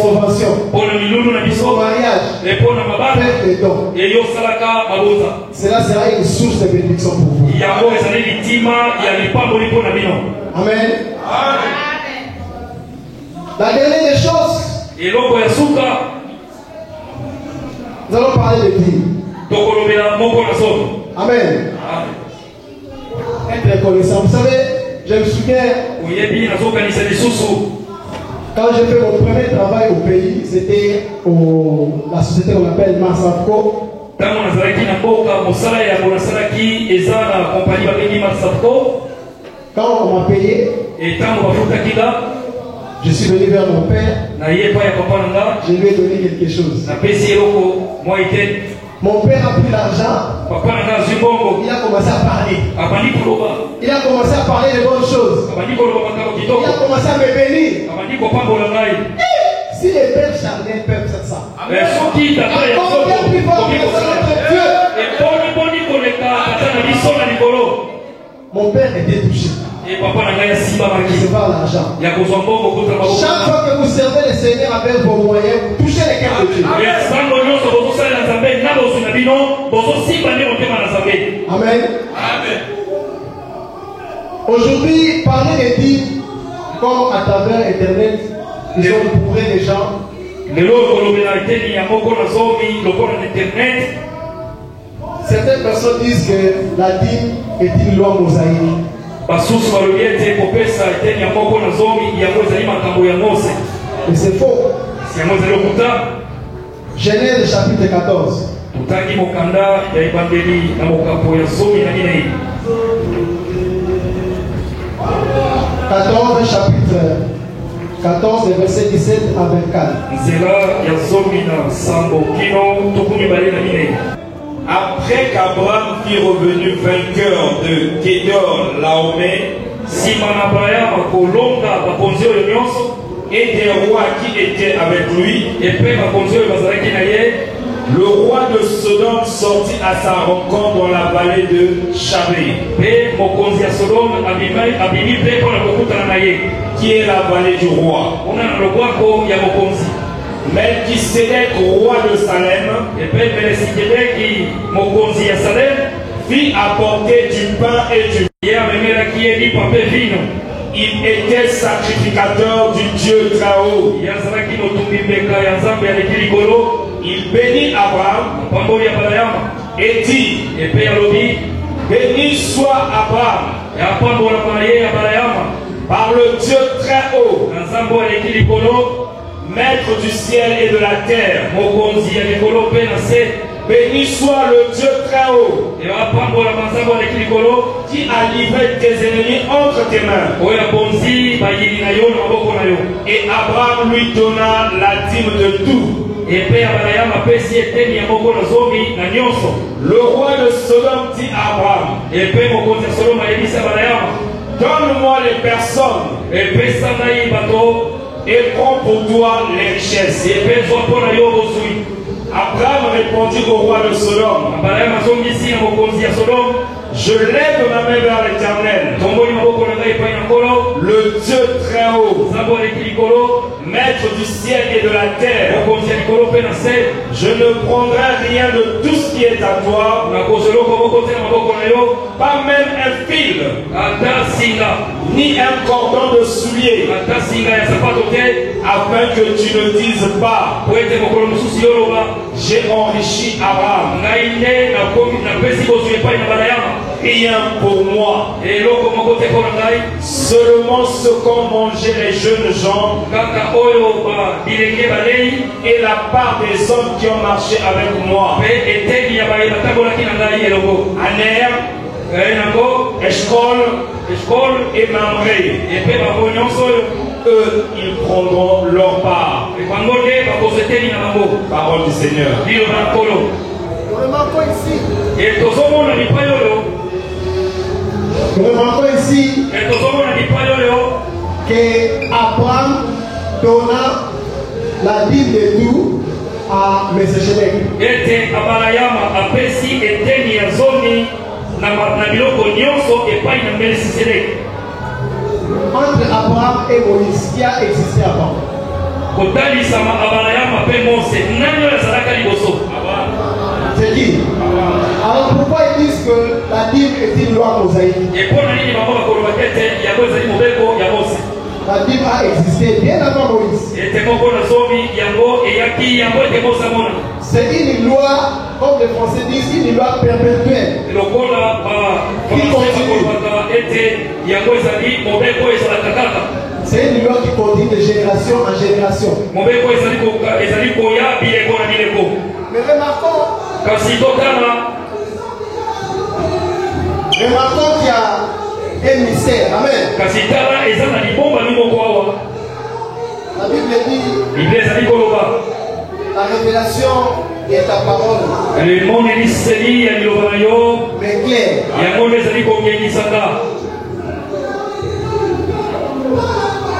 convention, pour nos mariages, faites des dons. Cela sera une source de bénédiction pour vous. Amen. La dernière des choses, nous allons parler de dîme. Amen. Être reconnaissant. Vous savez, je me souviens, quand j'ai fait mon premier travail au pays, c'était la société qu'on appelle Massafco. Quand on m'a payé, je suis venu vers mon père, je lui ai donné quelque chose. Mon père a pris l'argent, il a commencé à parler. Il a commencé à parler de bonnes choses. Il a commencé à me bénir. Si les pères charnels peuvent faire ça, combien plus fort que notre Dieu? Mon père était touché. Recevoir l'argent. Chaque fois que vous servez le Seigneur avec vos moyens, vous touchez les cœurs de Dieu. Amen. Aujourd'hui, parler des dîmes, comme à travers Internet, ils ont bourré les gens. Certaines personnes disent que la dîme est une loi mosaïque. Mais c'est faux. Genèse chapitre 14. Chapitre 14, verset 17 à 24. Après qu'Abraham fut revenu vainqueur de Kédor Laomé, et des rois qui étaient avec lui, le roi de Sodome sortit à sa rencontre dans la vallée de Chabé, qui est la vallée du roi. Melchisédek, roi de Salem, fit apporter du pain et du vin. Il était sacrificateur du Dieu très haut. Il bénit Abraham et dit: béni soit Abraham par le Dieu très haut, maître du ciel et de la terre. Béni soit le Dieu très haut, qui a livré tes ennemis entre tes mains. Et Abraham lui donna la dîme de tout. Le roi de Sodome dit à Abraham: donne-moi les personnes et prends pour toi les richesses. Abraham répondit au roi de Sodome: Je lève ma main vers l'Éternel, le Dieu très haut, maître du ciel et de la terre. Je ne prendrai rien de tout ce qui est à toi, pas même un fil, ni un cordon de soulier, afin que tu ne dises pas, j'ai enrichi Abraham. Rien pour moi. Seulement ce qu'ont mangé les jeunes gens et la part des hommes qui ont marché avec moi. Aner, Eshkol et Mamré. Eux, ils prendront leur part. Parole du Seigneur. Nous remarquons ici que Abraham donna la dîme de tout à Melchisedec. Entre Abraham et Moïse, qui a existé avant? C'est dit. Alors pourquoi ils disent que la dîme est une loi mosaïque? La dîme a existé bien avant Moïse. C'est une loi, comme les Français disent, une loi perpétuelle. C'est une loi qui continue de génération en génération. Mais remarquons qu'il y a un mystère. Amen. La Bible dit la révélation est ta parole. Mais claire.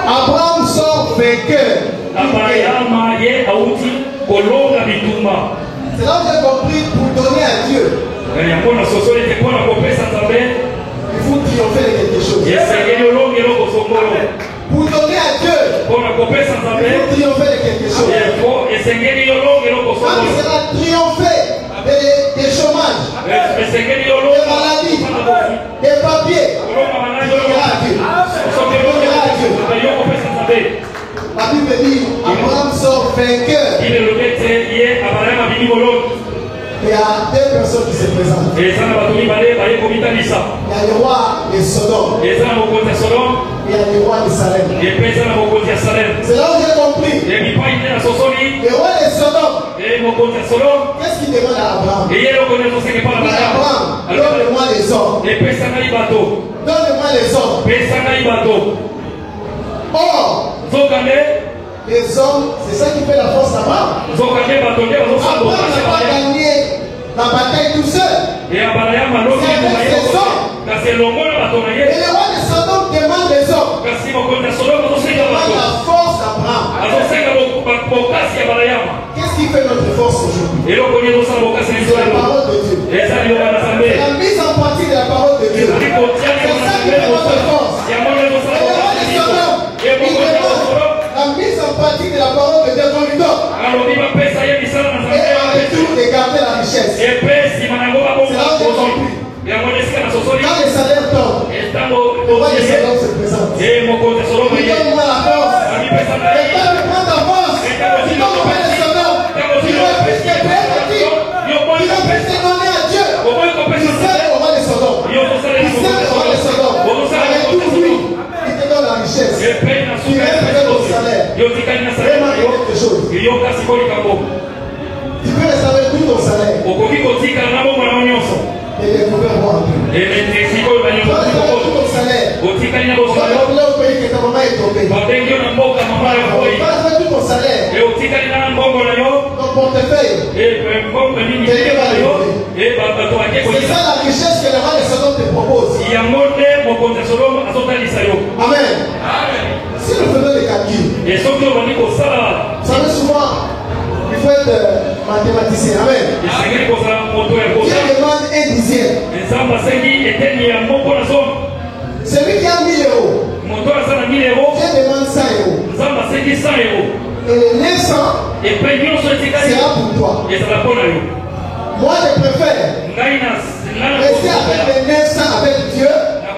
Abraham sort vainqueur. C'est là où j'ai compris, pour donner à Dieu, il faut triompher de quelque chose. Pour donner à Dieu, il faut triompher de quelque chose. Quand tu seras triomphé des chômages, des maladies, des papiers, tu donneras à Dieu. La Bible dit, Abraham sort vainqueur. Il y a deux personnes qui se présentent. Il y a le roi de Sodome. Il y a le roi de Salem. C'est là où j'ai compris. Le roi de Sodome, qu'est-ce qu'il demande à Abraham? Il dit Abraham, donne-moi les hommes. Donne-moi les hommes. Or, les hommes, c'est ça qui fait la force d'Abraham. Abraham n'a pas gagné la bataille tout seul. C'est avec ses hommes. Et le roi de Sodome demande les hommes. Il demande la force d'Abraham. Qu'est-ce qui fait notre force aujourd'hui? C'est la parole de Dieu. C'est la mise en pratique de la parole de Dieu. C'est ça qui fait notre force. Et le roi de Sodome, il demande la mise en pratique de la parole de Dieu dans le temps. Et en retour de garder la richesse. C'est là où j'ai compris. Quand les salaires tombent, le roi de Sodome se présente. Il donne-moi la force. Et quand tu prends ta force, tu donnes au roi de Sodome. Tu dois plus que tu dois plus te donner à Dieu. Tu sers au roi de Sodome. Tu sers au roi de Sodome. Avec tout lui, il te donne la richesse. Tu restes au salaire. Remarque quelque chose. Tu peux rester avec tout ton salaire. Et les gouvernements. Tu peux rester avec tout ton salaire. Tu vas aller au pays que ta maman est tombée. Tu vas rester tout ton salaire. Ton portefeuille. C'est ça la richesse que le roi de Sodome te propose. Amen. Si nous faisons des calculs, vous savez souvent, il faut être mathématicien. Amen. Dieu demande un dixième. Celui qui a 1000 euros, Dieu demande 100 euros. Et les 900 sera pour toi. Moi, je préfère rester avec les 900 avec Dieu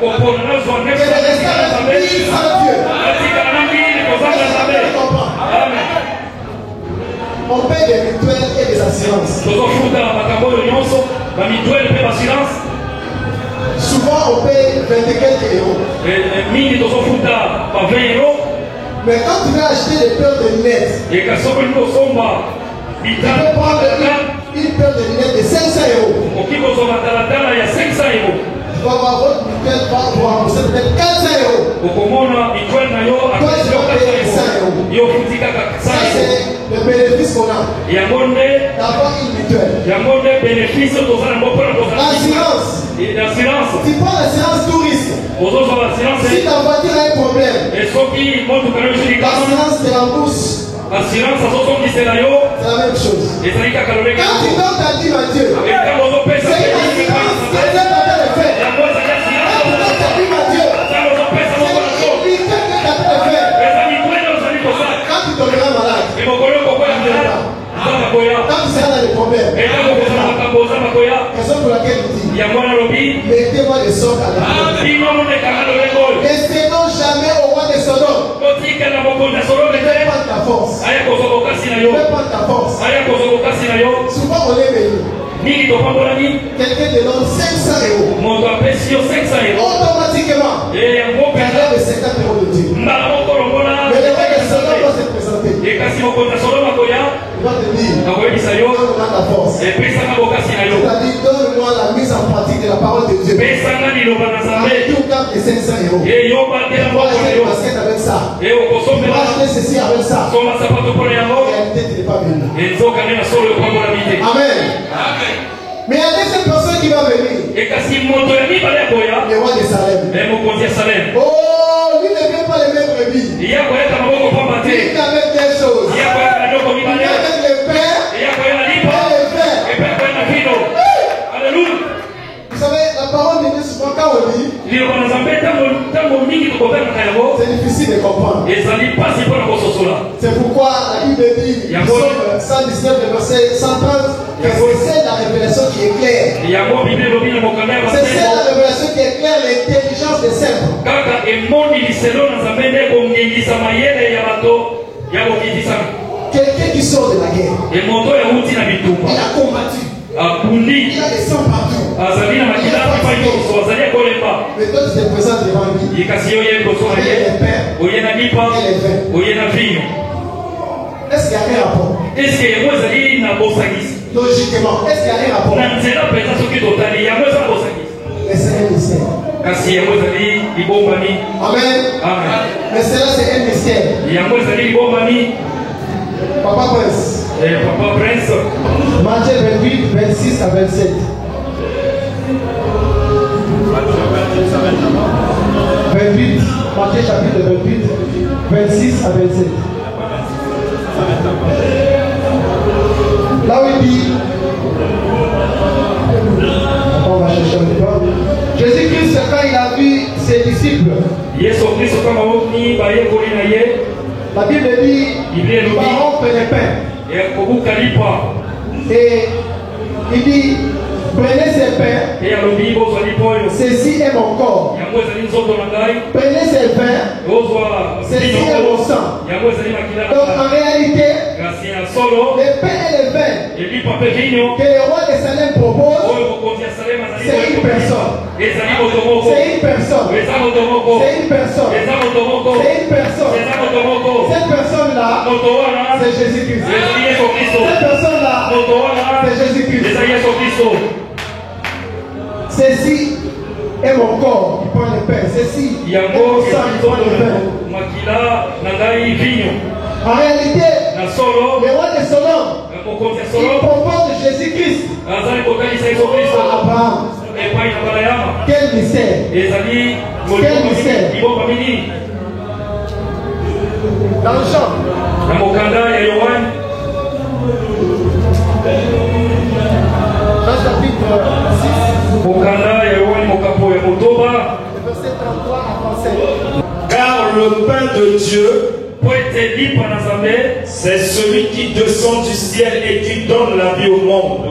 que de rester avec 1000 sans Dieu. On paie des mutuelles et des assurances. Souvent, on paye 20 et quelques euros. Mais quand tu veux acheter des paires de lunettes, tu peux prendre une paire de lunettes de 500 euros. Tu vas avoir votre mutuelle pour rembourser peut-être 400 euros. Toi, tu vas payer 100 euros. Ça, c'est le bénéfice qu'on a d'avoir une mutuelle. L'assurance. Tu prends l'assurance tout risque. Si ta voiture a un problème, l'assurance te rembourse. C'est la même chose. Quand tu donnes ta dîme à Dieu, c'est une assurance que Dieu t'appelle de faire. Quand tu donnes ta dîme à Dieu, c'est une unité que t'appelle de faire. Quand tu tomberas malade, quand tu seras dans les problèmes, raison pour laquelle il dit, mettez-moi des sortes à la ne cédons jamais au roi de Sodome. Ne fais pas ta force. Ne fais pas ta force. Souvent on est béni. Quelqu'un te donne 500 euros. Automatiquement, il y a de 50 euros de Dieu. Mais le roi de Sodome va se présenter. Il va te dire, donne-moi ta force. C'est-à-dire, donne-moi la mise en pratique de la parole de Dieu. Avec tout cap de 500 euros. Tu vas acheter une basket avec ça. Tu vas acheter ceci avec ça. En réalité, tu n'es pas béni. Amen. Mais il y a des personnes qui vont venir. Le roi de Salem. Oh, lui ne vient pas les mêmes brebis. Il vient avec des choses. Il vient avec le père et le frère. Vous savez, la parole de Dieu, souvent quand on lit, c'est difficile de comprendre. C'est pourquoi la Bible dit, Psaume 119, verset 130, que c'est la révélation qui est claire. C'est la révélation qui est claire, l'intelligence des simples. Quelqu'un qui sort de la guerre, il a combattu. Il a des sangs partout. Mais toi tu te présentes devant lui. Il y a les pères et les vins. Est-ce qu'il y a un rapport? Logiquement, est-ce qu'il y a un rapport? Mais c'est un mystère. Amen. Mais cela c'est un mystère. Papa Prince. Matthieu 28, 26 à 27. Matthieu chapitre 28, 26 à 27. Là où il dit, on va chercher un peu. Jésus-Christ, quand il a vu ses disciples, la Bible dit, va rompre les pains. Et il dit, prenez ces pains, ceci est mon corps. Prenez ces pains, ceci est mon sang. Donc en réalité, les pains et les vins que le roi de Salem propose, c'est une personne. C'est une personne. C'est une personne. C'est une personne. Cette personne-là, c'est Jésus-Christ. Cette personne-là, c'est Jésus-Christ. Ceci est mon corps qui prend le pain. Ceci est mon sang qui prend le vin. En réalité, le roi de Sodome, il propose Jésus-Christ à Abraham. Quel mystère! Quel mystère! Dans le champ. Jean chapitre Mokanda ya Yohani Mokapo ya Motoba. Verset 33 à 37. Car le pain de Dieu, c'est celui qui descend du ciel et qui donne la vie au monde.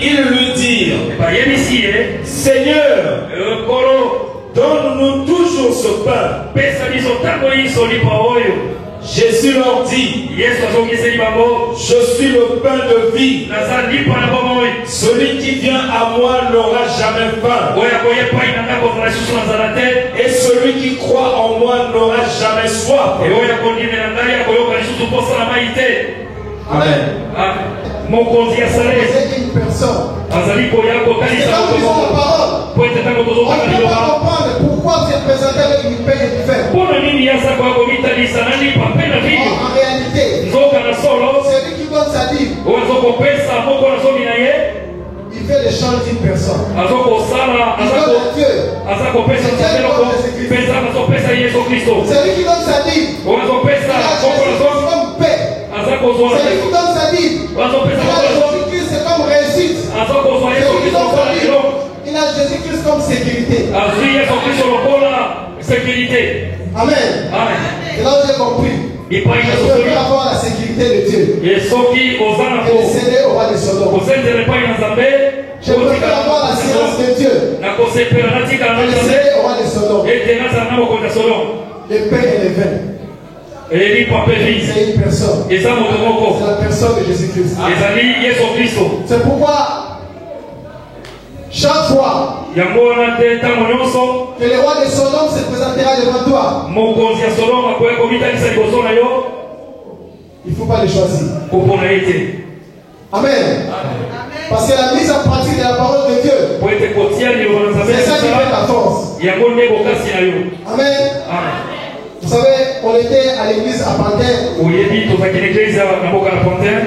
Ils lui dirent, Seigneur, donne-nous toujours ce pain. Jésus leur dit, je suis le pain de vie. Celui qui vient à moi n'aura jamais faim. Et celui qui croit en moi n'aura jamais soif. Amen. Mokonzi ya Saleh C'est une personne. azali koya kotalisa C'est quand nous lisons la parole. po ete tango On ne tozoka peut pas liloba comprendre pourquoi vous êtes présenté avec une paix et du fer. mpona nini yaza koya komitalisa na lipa mpe na vino En réalité, nzoka na solo celui qui donne sa vie, oyo azokopesa moko na zomi na ye il fait l'échange d'une personne. azokosala Il donne à Dieu. aza kopesa nzambe loko mpenza azopesa yesu kristo Celui qui donne sa vie, oyo azopesa moko na zomi comme paix. aza kozwa Celui qui donne sa vie, azopesa il a moko na zomi Jésus-Christ c'est comme réussite. aza kozwa yesu Celui qui kristo donne sa lokola vie, lelo il a Jésus-Christ comme sécurité. azwi yesu kristo lokola sécurité. Amen. Amen. C'est là où j'ai compris. epai na Je veux sosoli avoir la sécurité de Dieu. ye soki oza na Et céder au roi de Sodome. kosenzela epai na nzambe Je préfère avoir la science de Dieu. na kosepela natikala na Et nzambe céder au roi de Sodome. ete nazala na mokonzi ya sodome Le pain et le vin. elipa mpe vise C'est une personne. eza moto C'est moko la personne de Jésus-Christ. ezali yesu kristo C'est pourquoi chaque fois yango wana te ntango nyonso que le roi de Sodome se présentera devant toi, mokonzi ya sodome akoya komitalisa liboso na yo il ne faut pas le choisir. kopona ye te Amen. Parce que la mise en pratique de la parole de Dieu, po ete kotia liloba na nzambe c'est ça qui fait lisala la force. yango nde bokasi na yo. Amen. Amen. Vous savez, on était à l'église à Panthère. oyebi tozalaki na eglise na mboka na pantin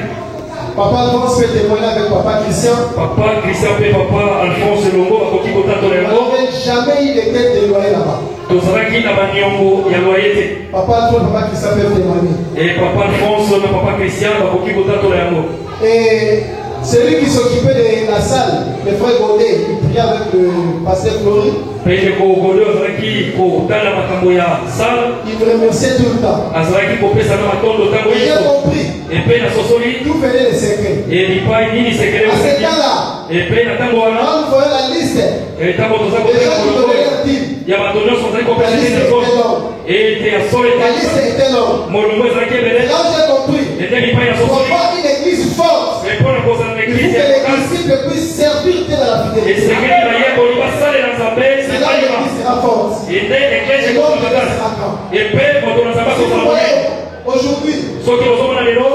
Papa Alphonse peut témoigner avec Papa Christian. papa christian mpe papa alphonse longo bakoki kotatola On yango n'avait jamais eu de tête de loyer là-bas. tozalaki na baniongo ya loye te Papa Alphonse, Papa Christian peuvent témoigner. e papa alphonse na papa christian bakoki kotatola yango Et celui qui s'occupait de la salle, le frère Godet, il priait avec le pasteur Glory. pene kogode azalaki kotala makambo ya sala Il me remerciait tout le temps. azalaki kopesa na matondo ntango Et j'ai nyonso compris. epe na sosoli D'où venait le secret. elipai nini sekele À ce oseki temps-là, epe na ntango wana quand nous voyons la liste, ntango toza les gens qui kotekoloko donnaient leur dîme, ya bato nyonso azali la kopesa liste tene était zoto longue. ete ya solo La liste ete était longue. molongo ezalaki Et ebele là, j'ai compris. ete lipai na Pour sosoli avoir une église forte, mpona kozala na il faut eglise que ya les makasi disciples puissent servir Dieu dans la fidélité. esengeli bayekoli basalela nzambe C'est là que etalima l'église sera forte. ende eglise Et l'homme ekoki makasi sera grand. epe moto na nzambe Si vous akozala voyez monene aujourd'hui soki ozomona lelo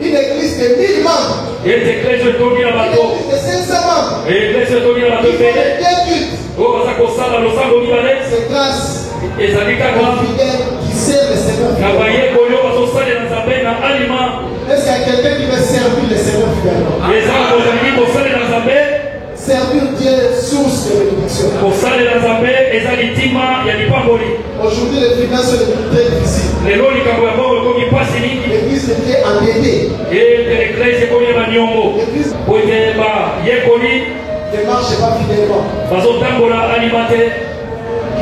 une église de 1000 membres, ete eglise etondi na une bato église de 500 membres, eglise etondi na bato qui font ebele bien culte, oyo baza kosala losambo mibale c'est grâce ezali aux kaka fidèles qui servent le Seigneur na fidèlement. bayekoli oyo bazosalela nzambe na alima Est-ce qu'il y a quelqu'un qui veut servir le Seigneur fidèlement? eza kozali kosalela nzambe Servir Dieu est source de bénédiction. kosalela nzambe eza litima ya lipamboli Aujourd'hui, les finances sont devenues très difficiles. lelo likambo ya bongo ekomi mpasi mingi L'église était endettée. ete eglise ekomi ya baniongo L'église po ete bayekoli ne marche pas fidèlement. bazotambola alima te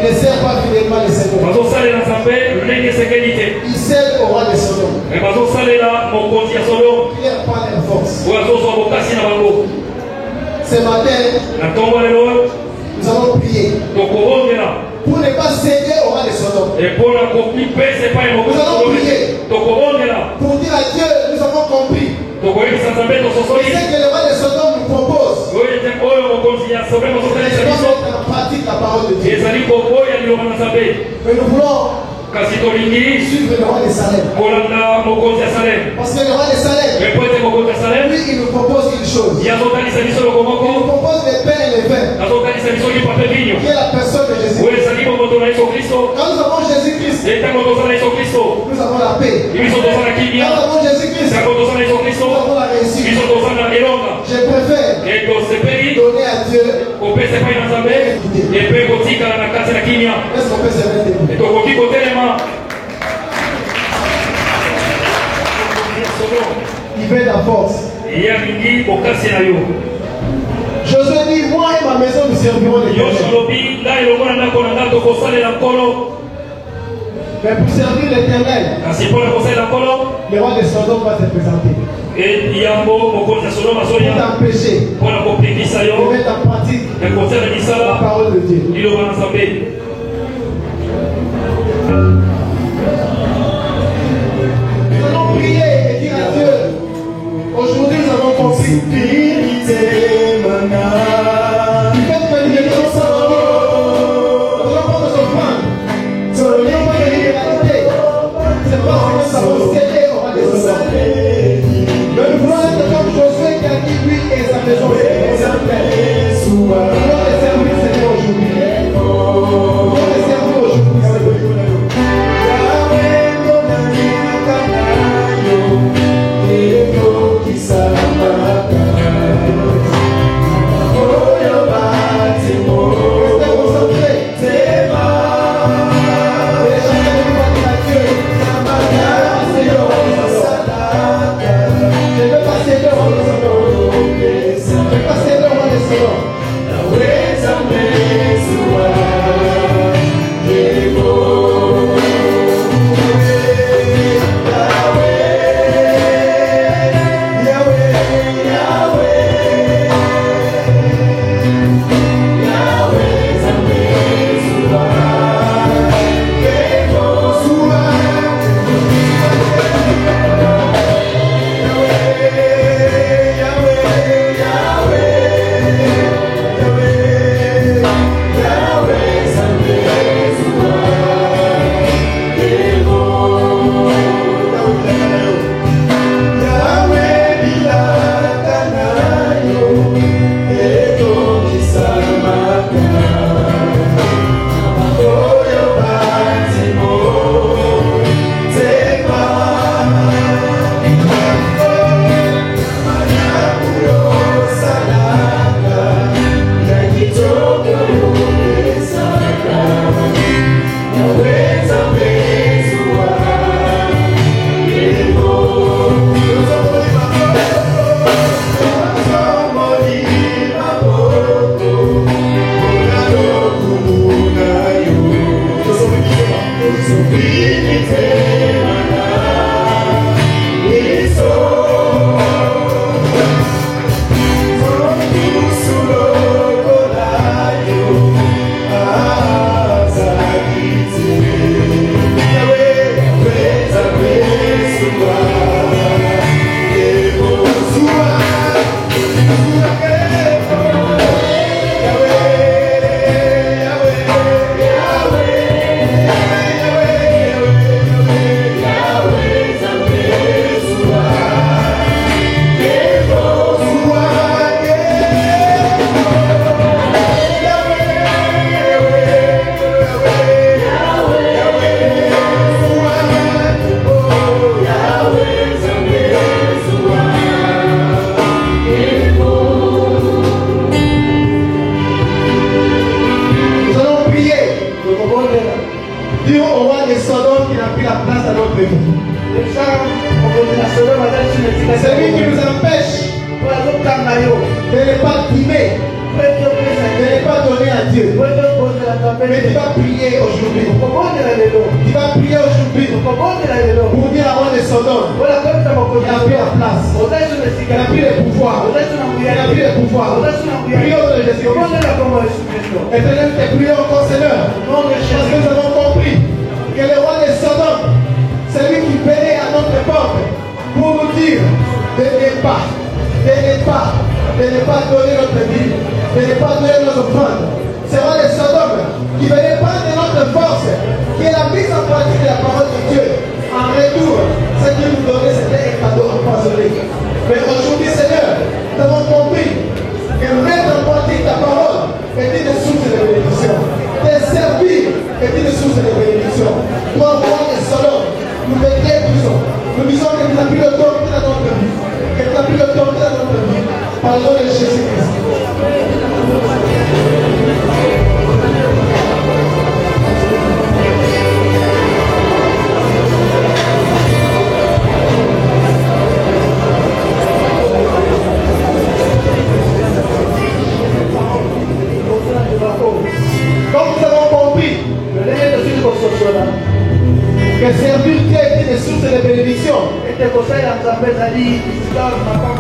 Il ne sert pas fidèlement le Seigneur. bazosalela nzambe ndenge esengeli te Il sert au roi de Sodome. bazosalela mokonzi ya sodome Il n'est pas leur force. oyo azozwa bokasi na bango Ce matin, na ntongo lelo nous allons prier tokobongela pour ne pas céder au roi de Sodome. mpona kopesa epai ya mokonzi ya sodome tokobongela Pour dire à Dieu, nous avons compris. tokoyebisa nzambe Et tososoli ce que le roi de Sodome nous propose, oyo ete oyo mokonzi ya sodome azosalisa c'est biso mettre en pratique la parole de Dieu. ezali koboya liloba na nzambe Mais nous voulons kasi tolingi suivre le roi de Salem. kolanda mokonzi ya salem Parce que le roi de Salem, epo ete mokonzi ya salem lui, il nous propose une chose. ye azotalisa biso loko Il nous moko propose le pain et le vin, azotalisa biso lipa mpe vinyo qui est la personne de Jésus. oyo ezali bomoto na yesu kristo Quand nous avons Jésus-Christ, ntango toza na yesu kristo nous avons la paix. biso toza na kimia Quand nous avons Jésus-Christ, ntango toza na yesu kristo nous avons la réussite. biso toza na elonga Je préfère e tosepeli donner à Dieu. kopesa epai na nzambe epe kotikala na kati na kimia Est-ce qu'on peut se mettre debout? tokoki kotelema Il fait la force. Josué dit, moi et ma maison nous servirons l'Éternel. Mais pour servir l'Éternel, le roi de Sodome va se présenter. Pour t'empêcher de mettre en pratique la parole de Dieu. Nous allons prier et dire à Dieu, aujourd'hui nous avons compris. Celui qui nous empêche de ne pas prier, de ne pas donner à Dieu. Mais tu vas prier aujourd'hui. Tu vas prier aujourd'hui pour dire à roi de Sodome, il n'a plus la place, il n'a plus le pouvoir, il n'a plus le pouvoir. Prions de Jésus-Christ. Éternel, te prions encore, Seigneur, parce que nous avons compris que le roi de Sodome, c'est lui qui venait à notre porte pour nous dire de ne pas donner notre vie, de ne pas donner notre offrande. C'est le roi de Sodome qui venait prendre notre force, qui est la mise en pratique de la parole de Dieu. En retour, ce qu'il nous donnait, c'était un cadeau empoisonné. Mais aujourd'hui, Seigneur, nous avons compris que mettre en pratique ta parole est une source de bénédiction. Te servir est une source de bénédiction. Toi, roi de Sodome, nous te détruisons. Nous disons que tu n'as plus l'autorité dans notre vie. Que tu n'as plus l'autorité dans notre vie. Par le nom de Jésus-Christ. Que servir Dieu est une source de bénédiction. Este cosa ya Nzambe ezali trésor na